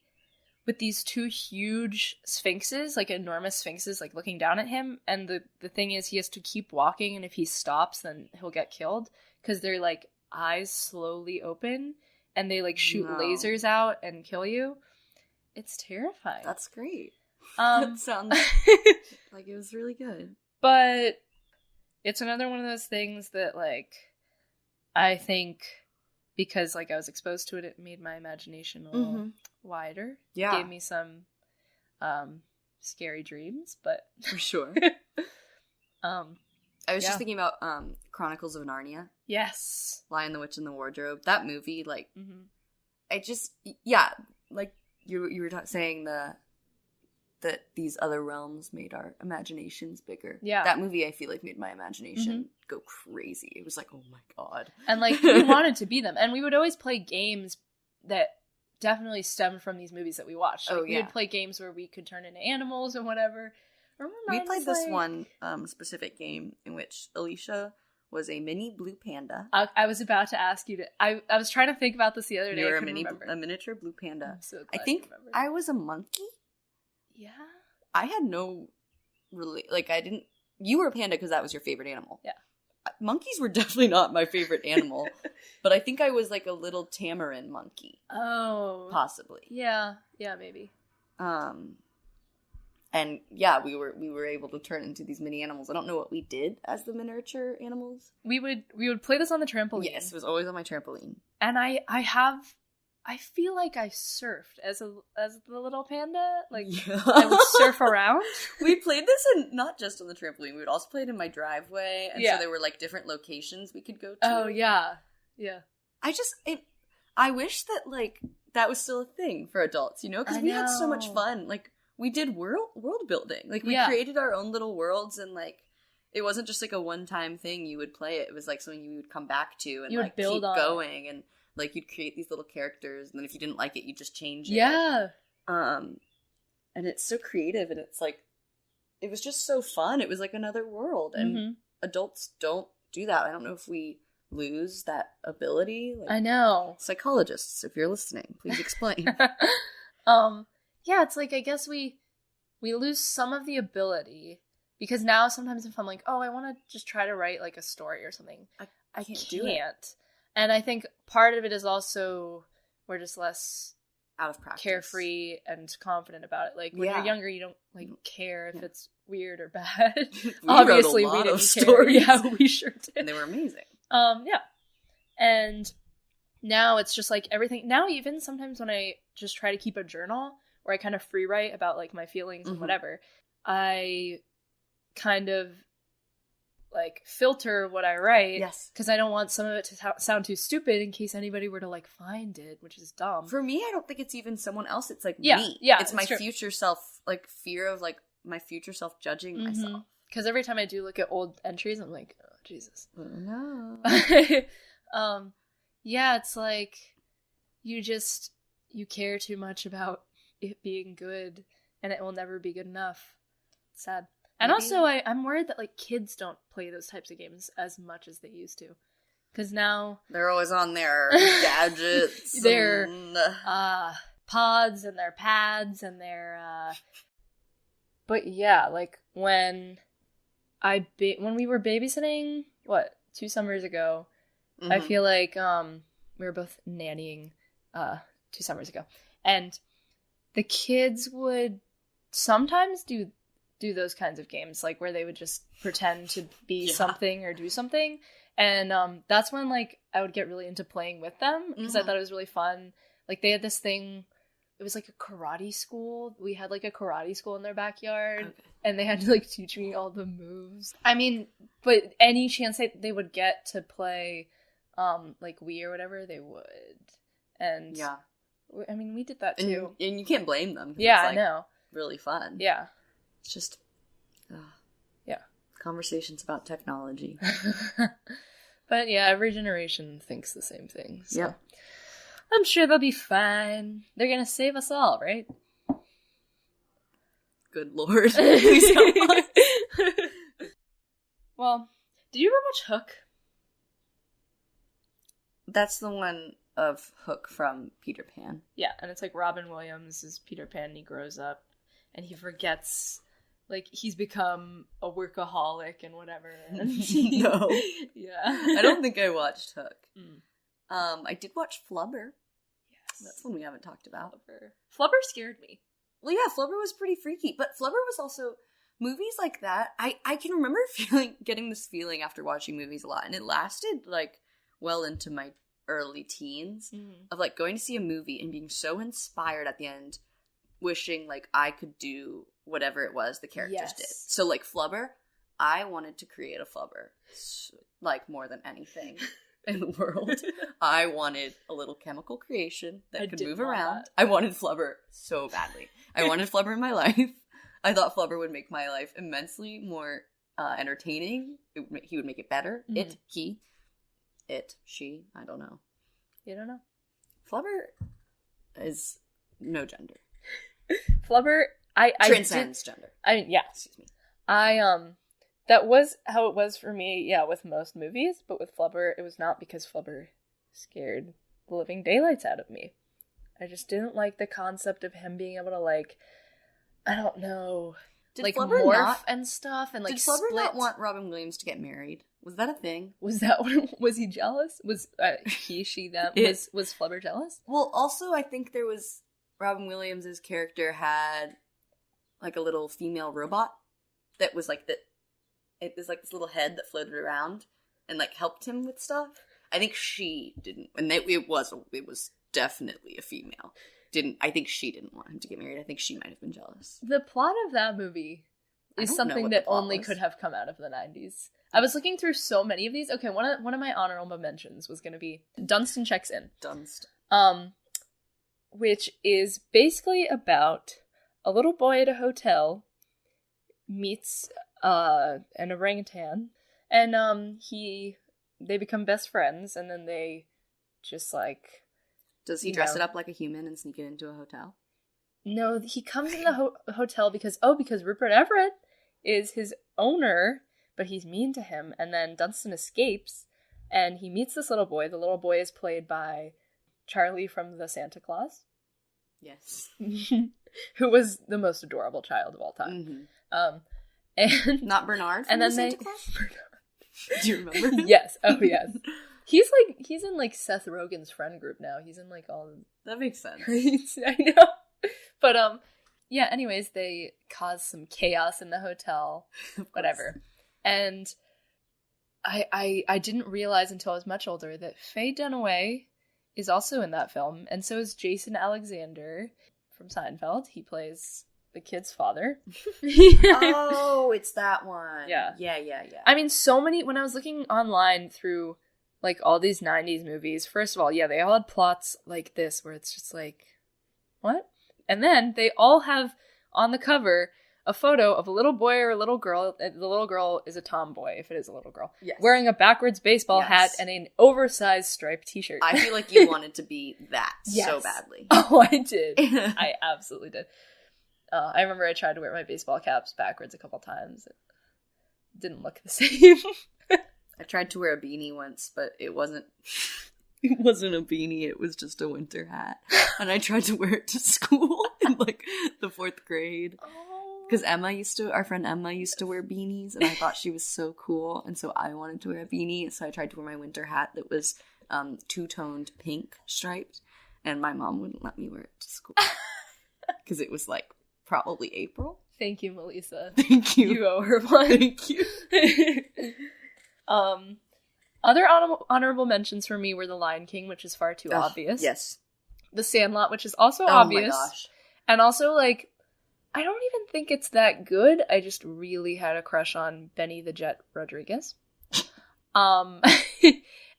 with these two huge sphinxes, enormous sphinxes, looking down at him. And the thing is, he has to keep walking, and if he stops, then he'll get killed. Because their, eyes slowly open, and they, shoot lasers out and kill you. It's terrifying. That's great. That sounds like it was really good. But it's another one of those things that, I think... because, I was exposed to it, it made my imagination a little wider. Yeah. Gave me some scary dreams, but... For sure. I was just thinking about Chronicles of Narnia. Yes. Lion, the Witch, and the Wardrobe. That movie, I just... Yeah, you were saying that these other realms made our imaginations bigger. Yeah. That movie, I feel made my imagination go crazy. It was oh my god. And, we wanted to be them. And we would always play games that definitely stemmed from these movies that we watched. We would play games where we could turn into animals and whatever. We played this one specific game in which Alicia was a mini blue panda. I was about to ask you to... I was trying to think about this the other day. You were a miniature blue panda. I'm so glad I think I was a monkey. Yeah. I had no... I didn't... You were a panda because that was your favorite animal. Yeah. monkeys were definitely not my favorite animal, but I think I was like a little tamarin monkey. Oh. Possibly. Yeah, maybe. And yeah, we were able to turn into these mini animals. I don't know what we did as the miniature animals. We would play this on the trampoline. Yes, it was always on my trampoline. And I feel like I surfed as the little panda. Like, yeah. I would surf around. We played this not just on the trampoline. We would also play it in my driveway. And so there were like different locations we could go to. Oh, yeah. Yeah. I wish that like that was still a thing for adults, you know? Because we had so much fun. Like, we did world building. Like, we created our own little worlds, and like, it wasn't just like a one-time thing you would play it. It was like something you would come back to and like keep going, and like you'd create these little characters, and then if you didn't like it, you'd just change it. Yeah. And it's so creative, and it's like, it was just so fun. It was like another world, and adults don't do that. I don't know if we lose that ability. Like, I know. Psychologists, if you're listening, please explain. Yeah, it's like, I guess we lose some of the ability, because now sometimes if I'm like, oh, I want to just try to write like a story or something, I can't do it. And I think part of it is also we're just less out of practice, carefree and confident about it. Like, when you're younger, you don't like care if it's weird or bad. Obviously, we didn't stories. Yeah, we sure did, and they were amazing. Yeah, and now it's just like everything. Now, even sometimes when I just try to keep a journal, where I kind of free write about like my feelings and whatever, I kind of like filter what I write. Yes. Because I don't want some of it to sound too stupid in case anybody were to like find it, which is dumb. For me, I don't think it's even someone else. It's like me. Yeah, it's my future self, like fear of like my future self judging myself. Because every time I do look at old entries, I'm like, oh, Jesus. Oh, no. Yeah, it's like you care too much about it being good, and it will never be good enough. It's sad. And also, I'm worried that like kids don't play those types of games as much as they used to, because now they're always on their gadgets, their pods and their pads and their. But yeah, like when we were babysitting, 2 summers ago, I feel like we were both nannying 2 summers ago, and the kids would sometimes do those kinds of games, like where they would just pretend to be something or do something. And that's when like I would get really into playing with them, because I thought it was really fun. Like, they had this thing, it was like a karate school. We had like a karate school in their backyard, and they had to like teach me all the moves. I mean, but any chance they would get to play like Wii or whatever, they would. And I mean, we did that too. And you can't blame them. Yeah, it's, like, I know. Really fun. Yeah. It's just, conversations about technology. But yeah, every generation thinks the same thing. So. Yeah. I'm sure they'll be fine. They're gonna save us all, right? Good Lord. Please help us. Well, did you ever watch Hook? That's the one of Hook from Peter Pan. Yeah, and it's like Robin Williams is Peter Pan, and he grows up, and he forgets, like, he's become a workaholic and whatever. And No. Yeah. I don't think I watched Hook. I did watch Flubber. Yes. That's one we haven't talked about. Flubber scared me. Well, yeah, Flubber was pretty freaky, but Flubber was also... Movies like that, I can remember getting this feeling after watching movies a lot, and it lasted, like, well into my early teens, of, like, going to see a movie and being so inspired at the end, wishing, like, I could do whatever it was the characters did. So, like, Flubber, I wanted to create a Flubber, like, more than anything in the world. I wanted a little chemical creation that could move around. I wanted Flubber so badly. I wanted Flubber in my life. I thought Flubber would make my life immensely more entertaining. He would make it better. She, I don't know. You don't know? Flubber is no gender. Flubber, transcends gender. I mean, yeah. Excuse me. That was how it was for me, yeah, with most movies, but with Flubber, it was not because Flubber scared the living daylights out of me. I just didn't like the concept of him being able to, like, I don't know. like Flubber morph and stuff and like did Flubber split. not want Robin Williams to get married? Was that a thing? Was that what, was he jealous? Was he, she, them? Was Flubber jealous? Well, also I think there was Robin Williams' character had like a little female robot that was like it was like this little head that floated around and like helped him with stuff. I think she didn't, and it was definitely a female. I think she didn't want him to get married. I think she might have been jealous. The plot of that movie is something that only could have come out of the 90s. I was looking through so many of these. Okay, one of my honorable mentions was going to be Dunstan Checks In. Which is basically about a little boy at a hotel meets an orangutan, and they become best friends, and then they just like... Does he dress it up like a human and sneak it into a hotel? No, he comes in the hotel because Rupert Everett is his owner, but he's mean to him, and then Dunstan escapes, and he meets this little boy. The little boy is played by Charlie from the Santa Claus. Yes. Who was the most adorable child of all time. Mm-hmm. And not Bernard from the Santa Claus? Do you remember? Yes. Oh, yes. He's in like Seth Rogen's friend group now. He's in like all... That makes sense. I know. But, yeah, anyways, they cause some chaos in the hotel. Whatever. And I didn't realize until I was much older that Faye Dunaway is also in that film, and so is Jason Alexander from Seinfeld. He plays the kid's father. Oh, it's that one. Yeah. Yeah. I mean, so many... When I was looking online through... like, all these 90s movies, first of all, yeah, they all had plots like this, where it's just like, what? And then they all have, on the cover, a photo of a little boy or a little girl. The little girl is a tomboy, if it is a little girl. Yes. Wearing a backwards baseball hat and an oversized striped t-shirt. I feel like you wanted to be that so badly. Oh, I did. I absolutely did. I remember I tried to wear my baseball caps backwards a couple times. It didn't look the same. I tried to wear a beanie once, but it wasn't a beanie, it was just a winter hat. And I tried to wear it to school in like the 4th grade. Because our friend Emma used to wear beanies, and I thought she was so cool, and so I wanted to wear a beanie, so I tried to wear my winter hat that was two-toned pink striped, and my mom wouldn't let me wear it to school. Because it was like probably April. Thank you, Melissa. Thank you. You owe her one. Thank you. Other honorable mentions for me were The Lion King, which is far too obvious. Yes. The Sandlot, which is also obvious. Oh my gosh. And also, like, I don't even think it's that good. I just really had a crush on Benny the Jet Rodriguez. And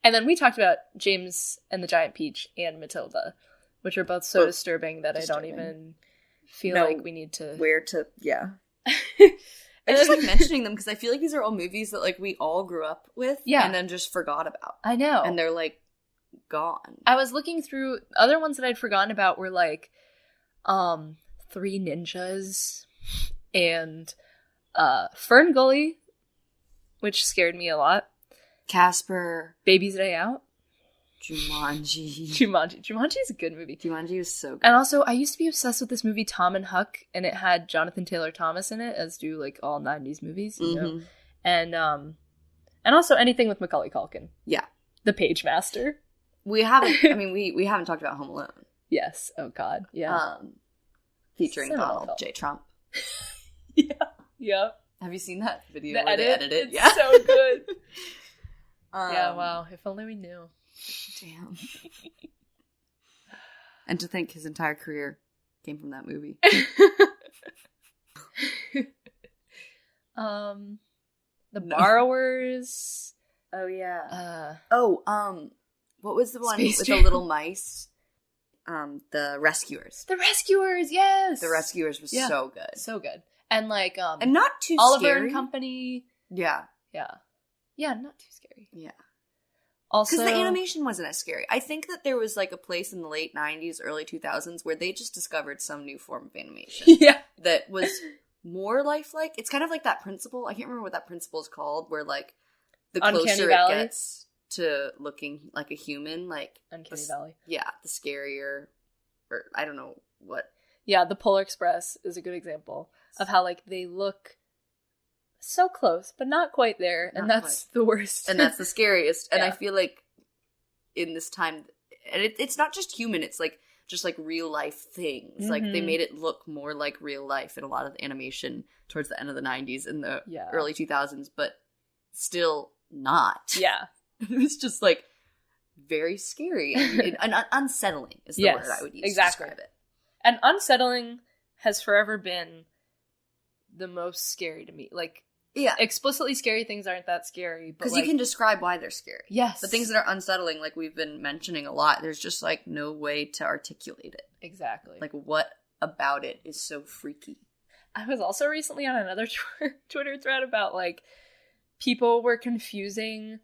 then we talked about James and the Giant Peach and Matilda, which are both so disturbing that I don't even feel like we need to... Yeah. I just like mentioning them because I feel like these are all movies that like we all grew up with and then just forgot about. I know. And they're like gone. I was looking through other ones that I'd forgotten about were like Three Ninjas and Fern Gully, which scared me a lot. Casper. Baby's Day Out. Jumanji. Jumanji is a good movie. Jumanji was so good. And also, I used to be obsessed with this movie Tom and Huck, and it had Jonathan Taylor Thomas in it, as do like all 90s movies, you know. And also anything with Macaulay Culkin. Yeah. The Page Master. We haven't we haven't talked about Home Alone. Yes. Oh god. Yeah. Featuring Donald J. Trump. Yeah. Have you seen that video where they edited it? It's so good. Yeah, wow. If only we knew. Damn. And to think his entire career came from that movie. The Borrowers. Oh yeah. What was the one Space with Jam. the little mice? The Rescuers. The Rescuers, yes. The Rescuers was so good. So good. And like and not too Oliver scary. and Company. Yeah. Yeah. Yeah, not too scary. Yeah. Also, because the animation wasn't as scary. I think that there was like a place in the late 90s, early 2000s where they just discovered some new form of animation. Yeah. That was more lifelike. It's kind of like that principle. I can't remember what that principle is called, where like the closer it gets to looking like a human, like Uncanny Valley. Yeah, the scarier, or I don't know what. Yeah, the Polar Express is a good example of how, like, they look so close, but not quite there, and that's the worst. And that's the scariest. And Yeah. I feel like in this time, and it's not just human, it's like just like real life things. Like they made it look more like real life in a lot of the animation towards the end of the 90s and the early 2000s, but still not. Yeah. It was just like very scary and unsettling is the word I would use to describe it. And unsettling has forever been the most scary to me. Like, explicitly scary things aren't that scary. Because you can describe why they're scary. Yes. The things that are unsettling, like we've been mentioning a lot, there's just like no way to articulate it. Exactly. Like what about it is so freaky. I was also recently on another Twitter thread about like people were confusing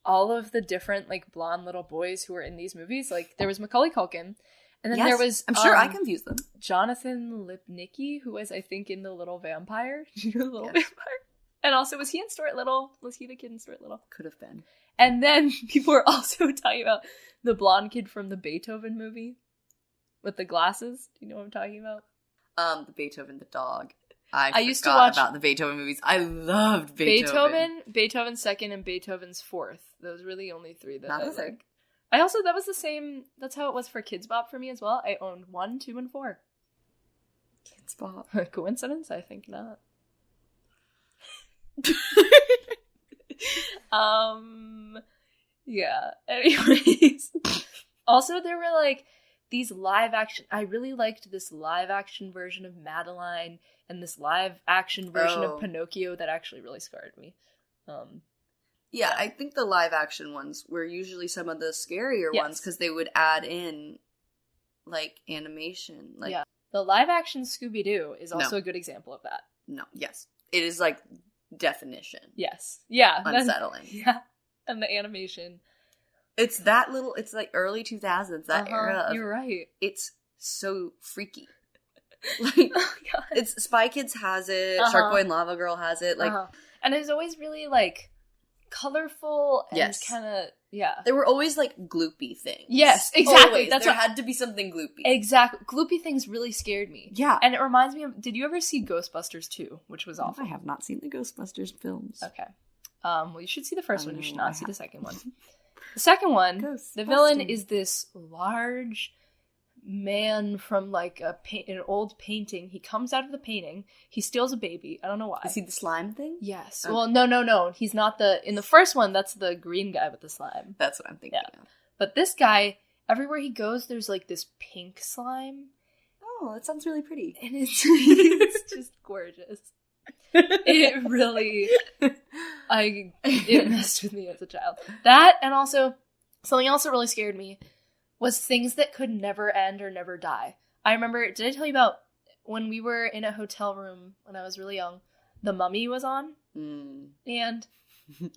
all of the different like blonde little boys who were in these movies. Like there was Macaulay Culkin, and then there was I'm sure I confused them. Jonathan Lipnicki, who was I think in The Little Vampire. Do you know The Little Vampire? And also, was he in Stuart Little? Was he the kid in Stuart Little? Could have been. And then people were also talking about the blonde kid from the Beethoven movie with the glasses. Do you know what I'm talking about? The Beethoven the dog. I used to watch about the Beethoven movies. I loved Beethoven. Beethoven's second, and Beethoven's fourth. Those were the only three that Not I the third. like. I also, that was the same, that's how it was for Kids Bop for me as well. I owned 1, 2, and 4. Kids Bop. Coincidence? I think not. Yeah. Anyways. Also, there were like these live action. I really liked this live action version of Madeline and this live action version of Pinocchio that actually really scarred me. Yeah, I think the live action ones were usually some of the scarier ones because they would add in like animation. Like the live action Scooby-Doo is also a good example of that. No, yes. It is like definition. Yes. Yeah. Unsettling. Yeah. And the animation. It's that little, it's like early 2000s, that era. You're right. It's so freaky. Like, it's Spy Kids has it, Shark Boy and Lava Girl has it, like, and it was always really like colorful and kind of There were always like gloopy things. Yes, exactly. Always. That's there had to be something gloopy. Exactly. Gloopy things really scared me. Yeah, and it reminds me of. Did you ever see Ghostbusters 2, which was awful? I have not seen the Ghostbusters films. Okay. Well, you should see the first one. You should not see the second one. The second one, the villain is this large man from like an old painting. He comes out of the painting. He steals a baby. I don't know why. Is he the slime thing? Yes. Okay. Well, no. He's not in the first one, that's the green guy with the slime. That's what I'm thinking of. But this guy, everywhere he goes, there's like this pink slime. Oh, that sounds really pretty. And it's just gorgeous. It really, it messed with me as a child. That, and also, something else that really scared me was things that could never end or never die. I remember, did I tell you about when we were in a hotel room when I was really young, The Mummy was on? And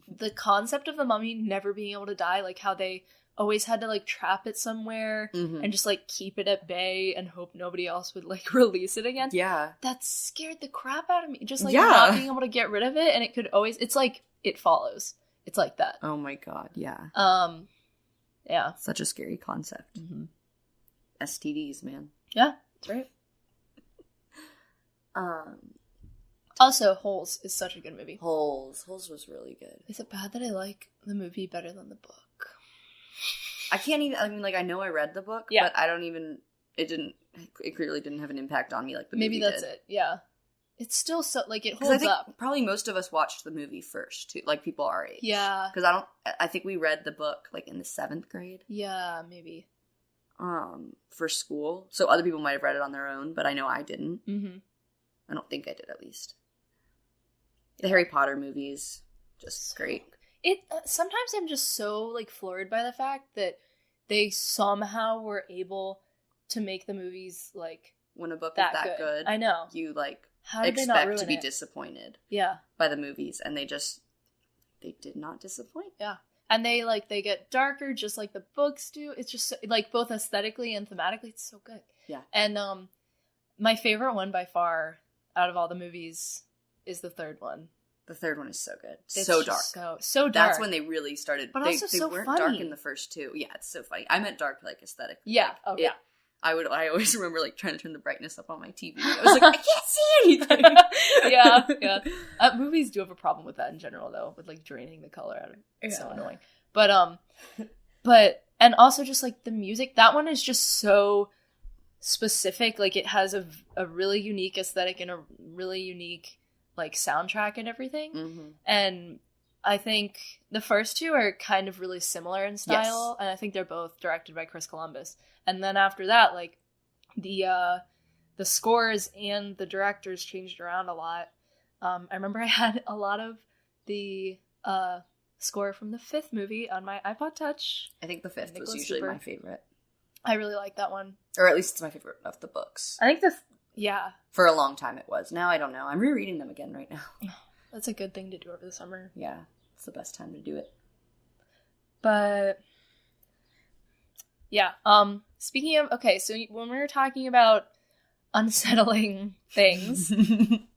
the concept of the mummy never being able to die, like how they always had to like trap it somewhere and just like keep it at bay and hope nobody else would like release it again. Yeah. That scared the crap out of me. Just like not being able to get rid of it, and it could always, it's like It Follows. It's like that. Oh my god, yeah. Yeah. Such a scary concept. STDs, man. Yeah, that's right. Also, Holes is such a good movie. Holes was really good. Is it bad that I like the movie better than the book? I can't even, I mean, like, I know I read the book, but I don't even, it clearly didn't have an impact on me like the movie did. Maybe that's it, yeah. It's still so, like, it holds up. Probably most of us watched the movie first, too, like, people our age. Yeah. Because I think we read the book, like, in the 7th grade. Yeah, maybe. For school. So other people might have read it on their own, but I know I didn't. I don't think I did, at least. The Harry Potter movies, just great. Sometimes I'm just so, like, floored by the fact that they somehow were able to make the movies, like, when a book is that good, I know. You, like, how did they not ruin to be it? disappointed Yeah. by the movies, and they did not disappoint. Yeah. And they get darker just like the books do. It's just, like, both aesthetically and thematically, it's so good. Yeah. And, my favorite one by far out of all the movies is the third one. The third one is so good. It's so dark. So dark. That's when they really started. But they also so weren't funny. dark in the first two. Yeah, it's so funny. I meant dark, like, aesthetically. Yeah. Like, oh, yeah. I always remember like trying to turn the brightness up on my TV. I was like, I can't see anything. Yeah. Movies do have a problem with that in general, though, with like draining the color out of it. It's so annoying. But and also just like the music, that one is just so specific. Like it has a really unique aesthetic and a really unique like soundtrack and everything. Mm-hmm. And I think the first two are kind of really similar in style, and I think they're both directed by Chris Columbus. And then after that, like, the scores and the directors changed around a lot. I remember I had a lot of the score from the fifth movie on my iPod Touch. I think the fifth was usually my favorite. I really like that one. Or at least it's my favorite of the books. I think yeah. For a long time it was. Now I don't know. I'm rereading them again right now. That's a good thing to do over the summer. Yeah, it's the best time to do it. But... yeah, speaking of, okay, so when we were talking about unsettling things,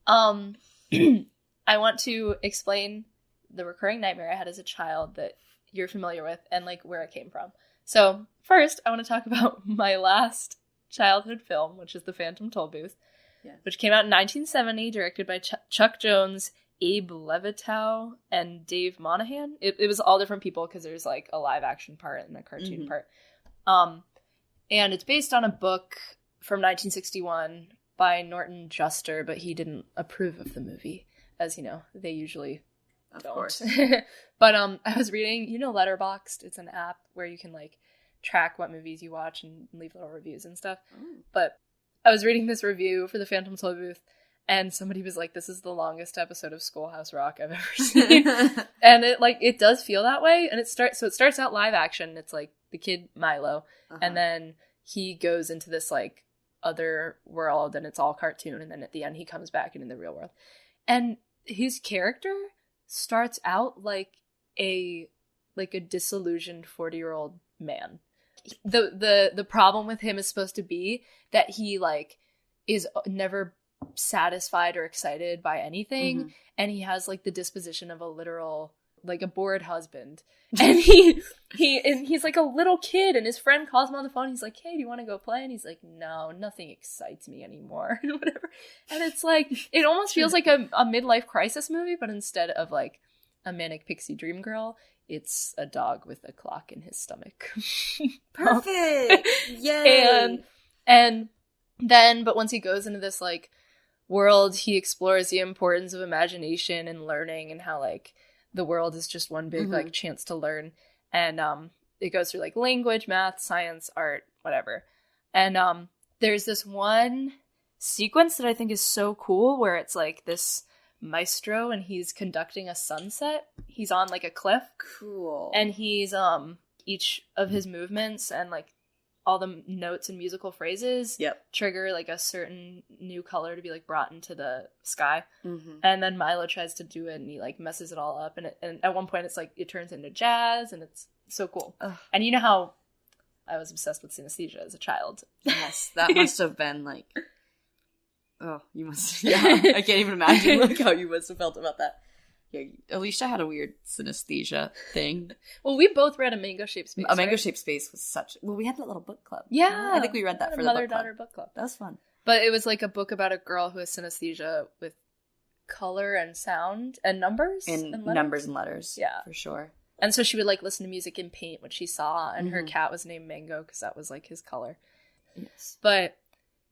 I want to explain the recurring nightmare I had as a child that you're familiar with and, like, where it came from. So, first, I want to talk about my last childhood film, which is The Phantom Tollbooth, which came out in 1970, directed by Chuck Jones, Abe Levitow, and Dave Monahan. It was all different people because there's, like, a live-action part and a cartoon part. And it's based on a book from 1961 by Norton Juster, but he didn't approve of the movie, as you know, they usually don't. Of course. But I was reading, Letterboxd. It's an app where you can like track what movies you watch and leave little reviews and stuff. But I was reading this review for The Phantom Tollbooth, and somebody was like, "This is the longest episode of Schoolhouse Rock I've ever seen." And it does feel that way. And it starts out live action. It's like the kid Milo, and then he goes into this like other world, and it's all cartoon, and then at the end he comes back and in the real world, and his character starts out like a disillusioned 40-year-old man. The problem with him is supposed to be that he like is never satisfied or excited by anything, and he has like the disposition of a literal like a bored husband, and he's like a little kid, and his friend calls him on the phone. He's like, "Hey, do you want to go play?" And he's like, "No, nothing excites me anymore," and whatever. And it's like it almost feels like a midlife crisis movie, but instead of like a manic pixie dream girl, it's a dog with a clock in his stomach. Perfect. Yay. And then, but once he goes into this like world, he explores the importance of imagination and learning, and how like the world is just one big like chance to learn. And it goes through like language, math, science, art, whatever. And there's this one sequence that I think is so cool where it's like this maestro and he's conducting a sunset. He's on like a cliff. Cool. And he's each of his movements and like all the notes and musical phrases trigger like a certain new color to be like brought into the sky. And then Milo tries to do it and he like messes it all up, and at one point it's like it turns into jazz, and it's so cool. And you know how I was obsessed with synesthesia as a child. Yes, that must have been like, oh, you must, I can't even imagine like how you must have felt about that. Yeah, Alicia had a weird synesthesia thing. Well, we both read A Mango-Shaped Space. A Mango-Shaped Space was such... Well, we had that little book club. Yeah. I think we read that for the mother-daughter book club. That was fun. But it was like a book about a girl who has synesthesia with color and sound and numbers. And numbers and letters. Yeah. For sure. And so she would like listen to music and paint what she saw, and her cat was named Mango because that was like his color. Yes. But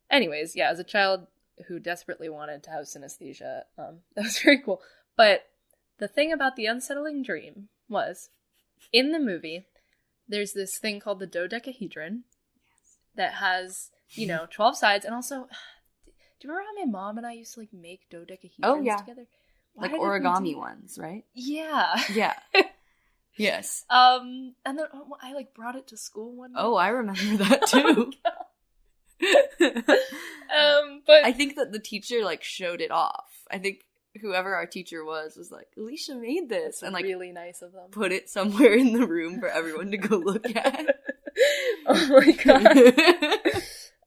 anyways, yeah, as a child who desperately wanted to have synesthesia, that was very cool. But the thing about the unsettling dream was, in the movie, there's this thing called the dodecahedron that has, 12 sides. And also, do you remember how my mom and I used to, like, make dodecahedrons together? Like origami ones, right? Yeah. Yeah. Yes. And then I, like, brought it to school one day. Oh, I remember that, too. But I think that the teacher, like, showed it off. I think whoever our teacher was like, Alicia made this, and like really nice of them. Put it somewhere in the room for everyone to go look at. Oh my god.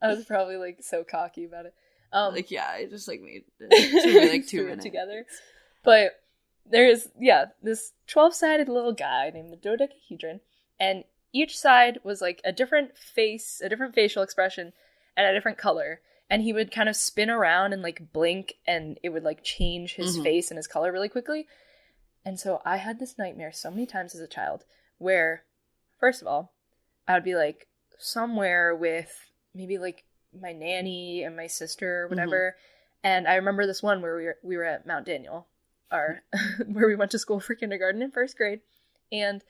I was probably like so cocky about it. I just like made it like 2 minutes together. But there's this 12-sided little guy named the dodecahedron, and each side was like a different face, a different facial expression, and a different color. And he would kind of spin around and like blink, and it would like change his face and his color really quickly. And so I had this nightmare so many times as a child where, first of all, I would be like somewhere with maybe like my nanny and my sister or whatever. And I remember this one where we were at Mount Daniel, where we went to school for kindergarten in first grade. And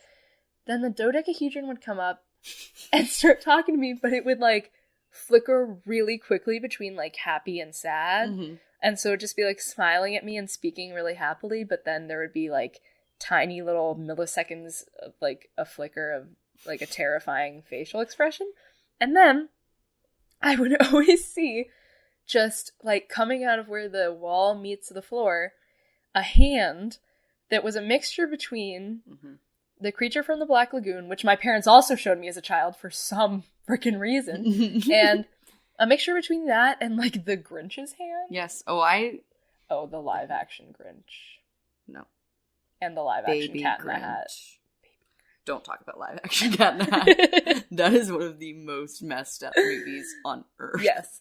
then the dodecahedron would come up and start talking to me, but it would like flicker really quickly between like happy and sad. And so it'd just be like smiling at me and speaking really happily, but then there would be like tiny little milliseconds of like a flicker of like a terrifying facial expression. And then I would always see, just like coming out of where the wall meets the floor, a hand that was a mixture between the creature from the Black Lagoon, which my parents also showed me as a child for some freaking reason, and a mixture between that and like the Grinch's hand. Yes. The live action Grinch. No. And the live action Cat in the Hat. Don't talk about live action Cat in the Hat. That is one of the most messed up movies on earth. Yes.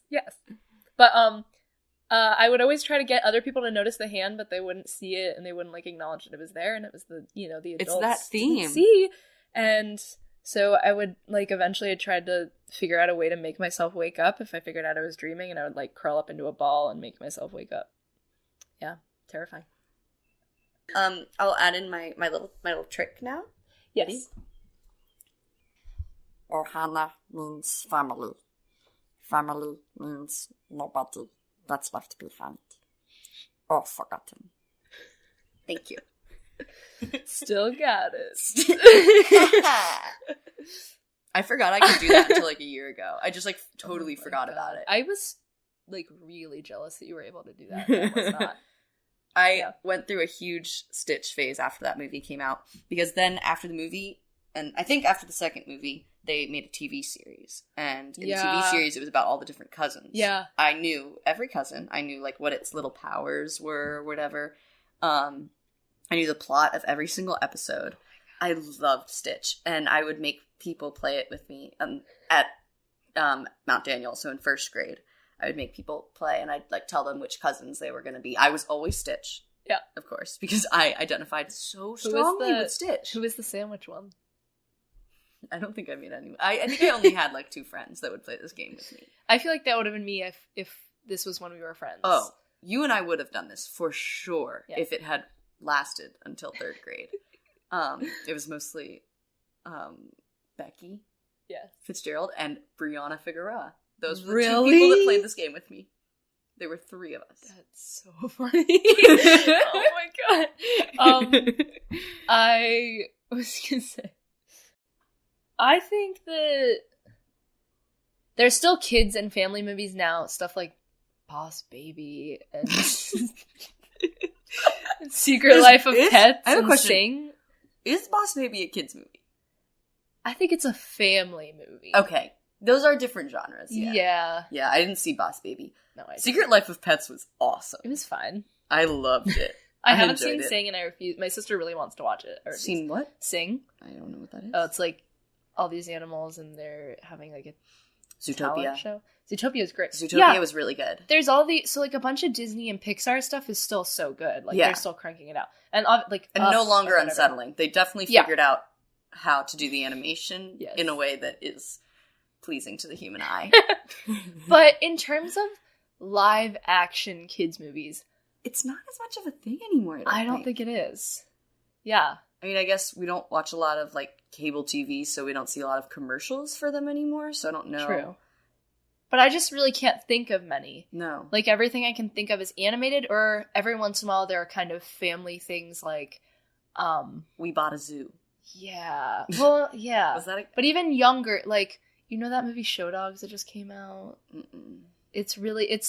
But I would always try to get other people to notice the hand, but they wouldn't see it and they wouldn't like acknowledge that it was there, and it was the adults. It's that theme. See, and so I would like eventually I tried to figure out a way to make myself wake up if I figured out I was dreaming, and I would like curl up into a ball and make myself wake up. Yeah, terrifying. I'll add in my little trick now. Yes. Ready? Ohana means family. Family means nobody that's left behind or forgotten. Thank you. Still got it. I forgot I could do that until like a year ago. I just like totally forgot about it. I was like really jealous that you were able to do that. I was not. I went through a huge Stitch phase after that movie came out, because then after the movie, and I think after the second movie, they made a TV series. And in the TV series, it was about all the different cousins. Yeah. I knew every cousin. I knew like what its little powers were or whatever. I knew the plot of every single episode. I loved Stitch, and I would make people play it with me at Mount Daniel, so in first grade. I would make people play, and I'd like tell them which cousins they were going to be. I was always Stitch. Yeah. Of course, because I identified so strongly with Stitch. Who was the sandwich one? I don't think I made any. I think I only had like 2 friends that would play this game with me. I feel like that would have been me if this was when we were friends. Oh, you and I would have done this for sure if it had lasted until 3rd grade. It was mostly Becky Fitzgerald and Brianna Figueroa. Those were the 2 people that played this game with me. There were 3 of us. That's so funny. Oh my god. I was gonna say, I think that there's still kids and family movies now, stuff like Boss Baby and Secret Life of Pets. I have a question. Sing. Is Boss Baby a kids movie? I think it's a family movie. Okay. Those are different genres. Yeah. Yeah, I didn't see Boss Baby. No, I didn't. Secret Life of Pets was awesome. It was fine. I loved it. I haven't seen Sing, and I refuse. My sister really wants to watch it. Seen what? Sing. I don't know what that is. Oh, it's like all these animals, and they're having like a Zootopia show. Zootopia is great. Zootopia was really good. There's all like a bunch of Disney and Pixar stuff is still so good. Like they're still cranking it out, and no longer unsettling. They definitely figured out how to do the animation in a way that is pleasing to the human eye. But in terms of live action kids movies, it's not as much of a thing anymore. I don't think it is. Yeah. I mean, I guess we don't watch a lot of like cable TV, so we don't see a lot of commercials for them anymore, so I don't know. True. But I just really can't think of many. No. Like everything I can think of is animated, or every once in a while there are kind of family things like We Bought a Zoo. Yeah. Well, yeah. Was that But even younger, like, you know that movie Show Dogs that just came out? Mm-mm. It's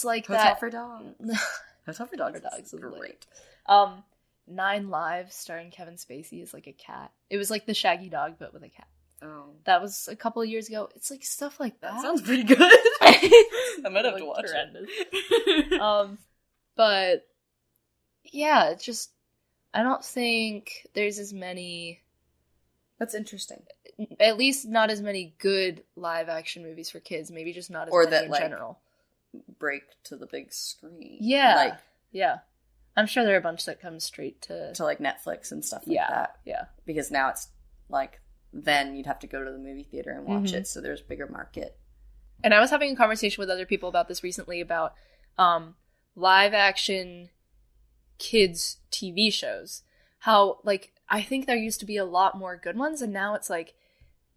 like Hotel that. for Dogs. Hotel for Dogs is great. 9 Lives starring Kevin Spacey is like a cat. It was like the Shaggy Dog, but with a cat. Oh. That was a couple of years ago. It's like stuff like that. That sounds pretty good. I might have to watch it. But yeah, it's just, I don't think there's as many That's interesting. At least not as many good live action movies for kids. Maybe just not as many in general. Break to the big screen. Yeah. Yeah. I'm sure there are a bunch that come straight to like Netflix and stuff like that. Yeah. Because now it's like, then you'd have to go to the movie theater and watch it, so there's a bigger market. And I was having a conversation with other people about this recently about live action kids TV shows. How, like, I think there used to be a lot more good ones, and now it's like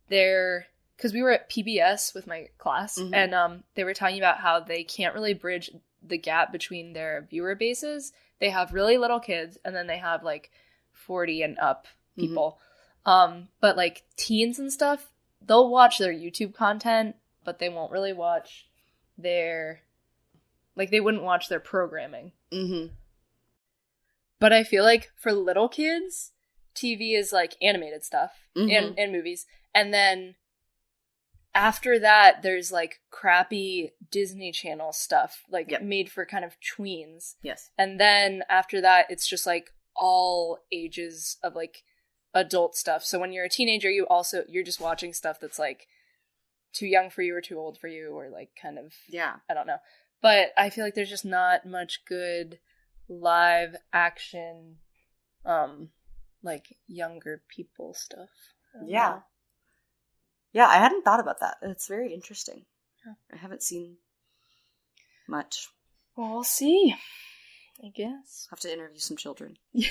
because we were at PBS with my class, and they were talking about how they can't really bridge the gap between their viewer bases. They have really little kids, and then they have like 40 and up people. But like teens and stuff, they'll watch their YouTube content, but they won't really watch they wouldn't watch their programming. But I feel like for little kids, TV is like animated stuff and movies. And then after that, there's like crappy Disney Channel stuff, like made for kind of tweens. Yes. And then after that, it's just like all ages of like adult stuff. So when you're a teenager, you're just watching stuff that's like too young for you or too old for you, or like kind of, I don't know. But I feel like there's just not much good live action, like younger people stuff. Yeah. Yeah, I hadn't thought about that. It's very interesting. Yeah. I haven't seen much. Well, we'll see, I guess. Have to interview some children. Yeah.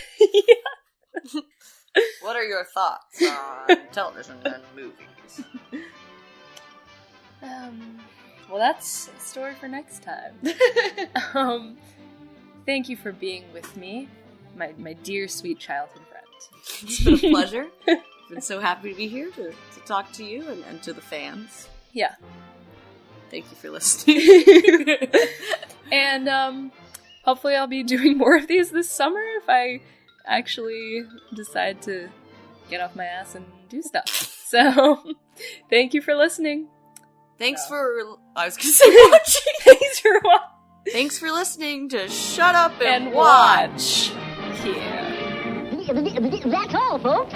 What are your thoughts on television and movies? Well, that's a story for next time. Thank you for being with me, my dear, sweet childhood friend. It's been a pleasure. I've been so happy to be here to talk to you and to the fans. Yeah. Thank you for listening. And hopefully I'll be doing more of these this summer if I actually decide to get off my ass and do stuff. So, thank you for listening. Thanks for... I was going to say watching. Thanks for listening to Shut Up and Watch. Yeah. That's all, folks.